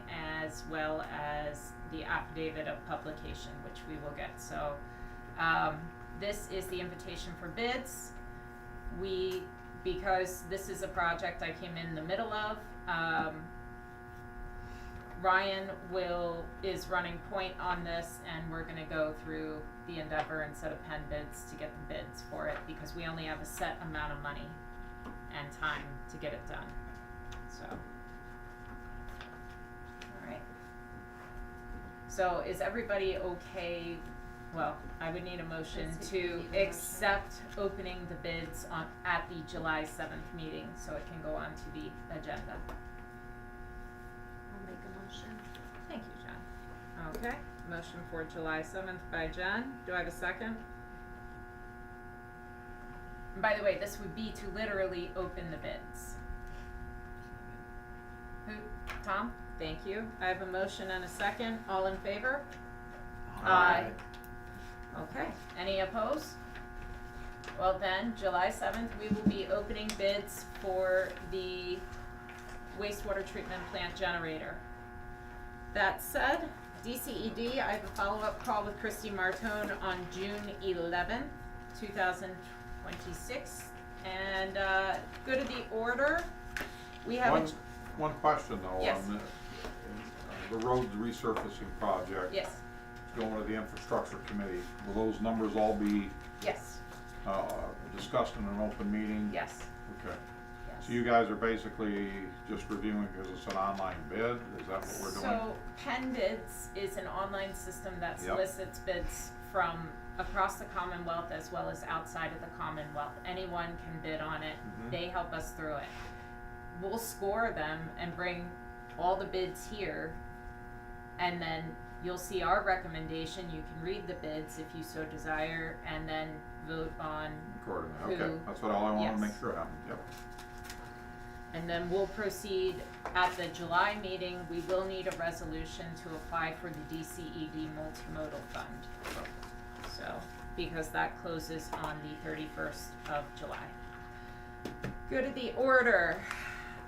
as well as the affidavit of publication, which we will get. So this is the invitation for bids. Because this is a project I came in the middle of, Ryan is running point on this and we're gonna go through the endeavor and set of pen bids to get the bids for it because we only have a set amount of money and time to get it done, so. Alright. So is everybody okay? Well, I would need a motion Yes, we to need a motion. accept opening the bids at the July 7th meeting, so it can go on to the agenda. I'll make a motion. Thank you, Jen. Okay, motion for July 7th by Jen. Do I have a second? And by the way, this would be to literally open the bids. Who? Tom? Thank you. I have a motion and a second. All in favor? Aye. Okay, any opposed? Well then, July 7th, we will be opening bids for the wastewater treatment plant generator. That said, DCED, I have a follow-up call with Christy Martone on June 11th, 2026. And go to the order. We have One question though, Yes. on the road resurfacing project. Yes, Going to the infrastructure committee, will those numbers all be, yes, discussed in an open meeting? yes, Okay, yes. so you guys are basically just reviewing because it's an online bid, is that what we're doing? So Penn Bids is an online system that Yep. solicits bids from across the Commonwealth as well as outside of the Commonwealth. Anyone can bid on it. Mhm. They help us through it. We'll score them and bring all the bids here, and then you'll see our recommendation. You can read the bids if you so desire, and then vote on, Accordingly, okay, who- that's what all I wanted to yes. make sure happened, yep. and then we'll proceed at the July meeting. We will need a resolution to apply for the DCED multimodal fund. So, because that closes on the 31st of July. Go to the order.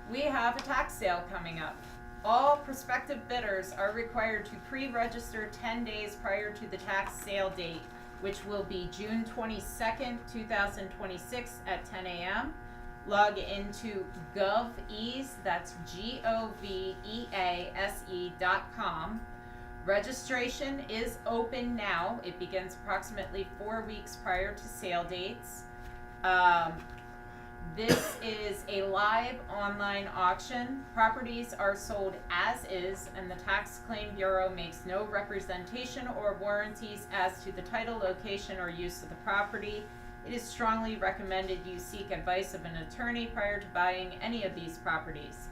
We have a tax sale coming up. All prospective bidders are required to pre-register 10 days prior to the tax sale date, which will be June 22nd, 2026 at 10 a.m. log into GovEase, that's GOVEASE.com. Registration is open now. It begins approximately 4 weeks prior to sale dates. This is a live online auction. Properties are sold as is, and the Tax Claim Bureau makes no representation or warranties as to the title, location, or use of the property. It is strongly recommended you seek advice of an attorney prior to buying any of these properties.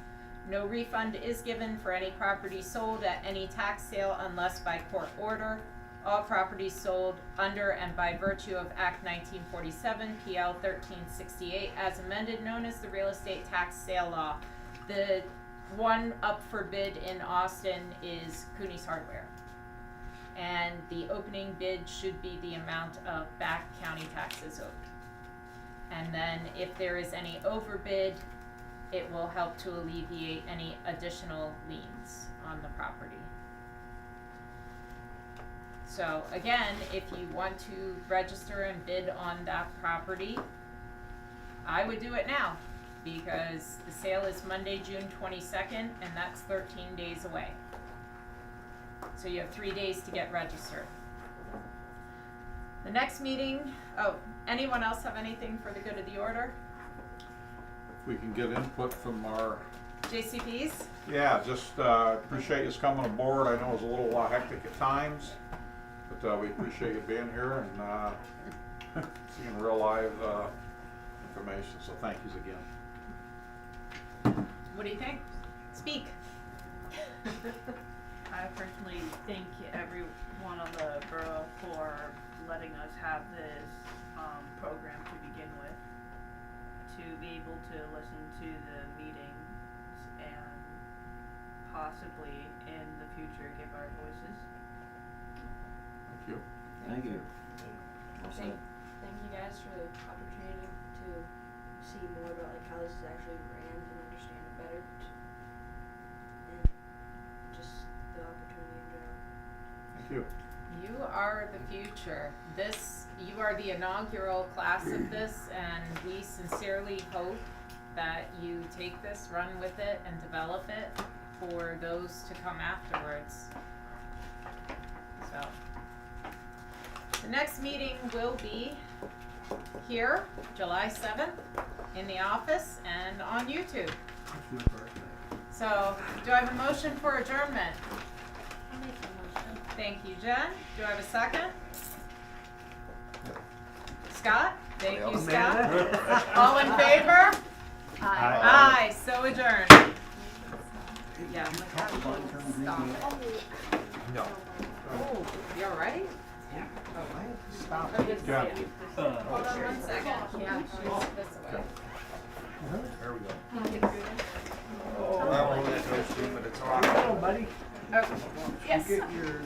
No refund is given for any property sold at any tax sale unless by court order. All properties sold under and by virtue of Act 1947, PL 1368, as amended, known as the Real Estate Tax Sale Law. The one up for bid in Austin is Cooney's Hardware. And the opening bid should be the amount of back county taxes owed. And then if there is any overbid, it will help to alleviate any additional liens on the property. So again, if you want to register and bid on that property, I would do it now, because the sale is Monday, June 22nd, and that's 13 days away. So you have 3 days to get registered. The next meeting, anyone else have anything for the good of the order? If we can get input from our, JCPs? yeah, just appreciate you coming aboard. I know it was a little hectic at times, but we appreciate you being here and seeing real live information, so thank yous again. What do you think? Speak. I personally thank everyone on the borough for letting us have this program to begin with, to be able to listen to the meetings and possibly in the future give our voices. Thank you. Thank you. Thank you guys for the opportunity to see more about like how this is actually ran and understand it better, and just the opportunity in general. Thank you. You are the future. You are the inaugural class of this, and we sincerely hope that you take this, run with it, and develop it for those to come afterwards. So, the next meeting will be here, July 7th, in the office and on YouTube. That's my birthday. So, do I have a motion for adjournment? I'll make the motion. Thank you, Jen. Do I have a second? Scott? Thank you, Scott. All in favor? Aye, so adjourned. Yeah. Stop. No. Oh, you all right? Yeah. Stop. Yeah. Hold on 1 second. Yeah, she's this way. There we go. Oh, I won't let go soon, but it's all right. hello, buddy. Oh, yes. You get your.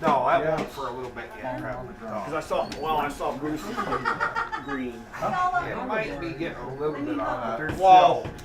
No, I won't for a little bit yet. Because I saw Bruce green. It might be getting a little bit on that. Well,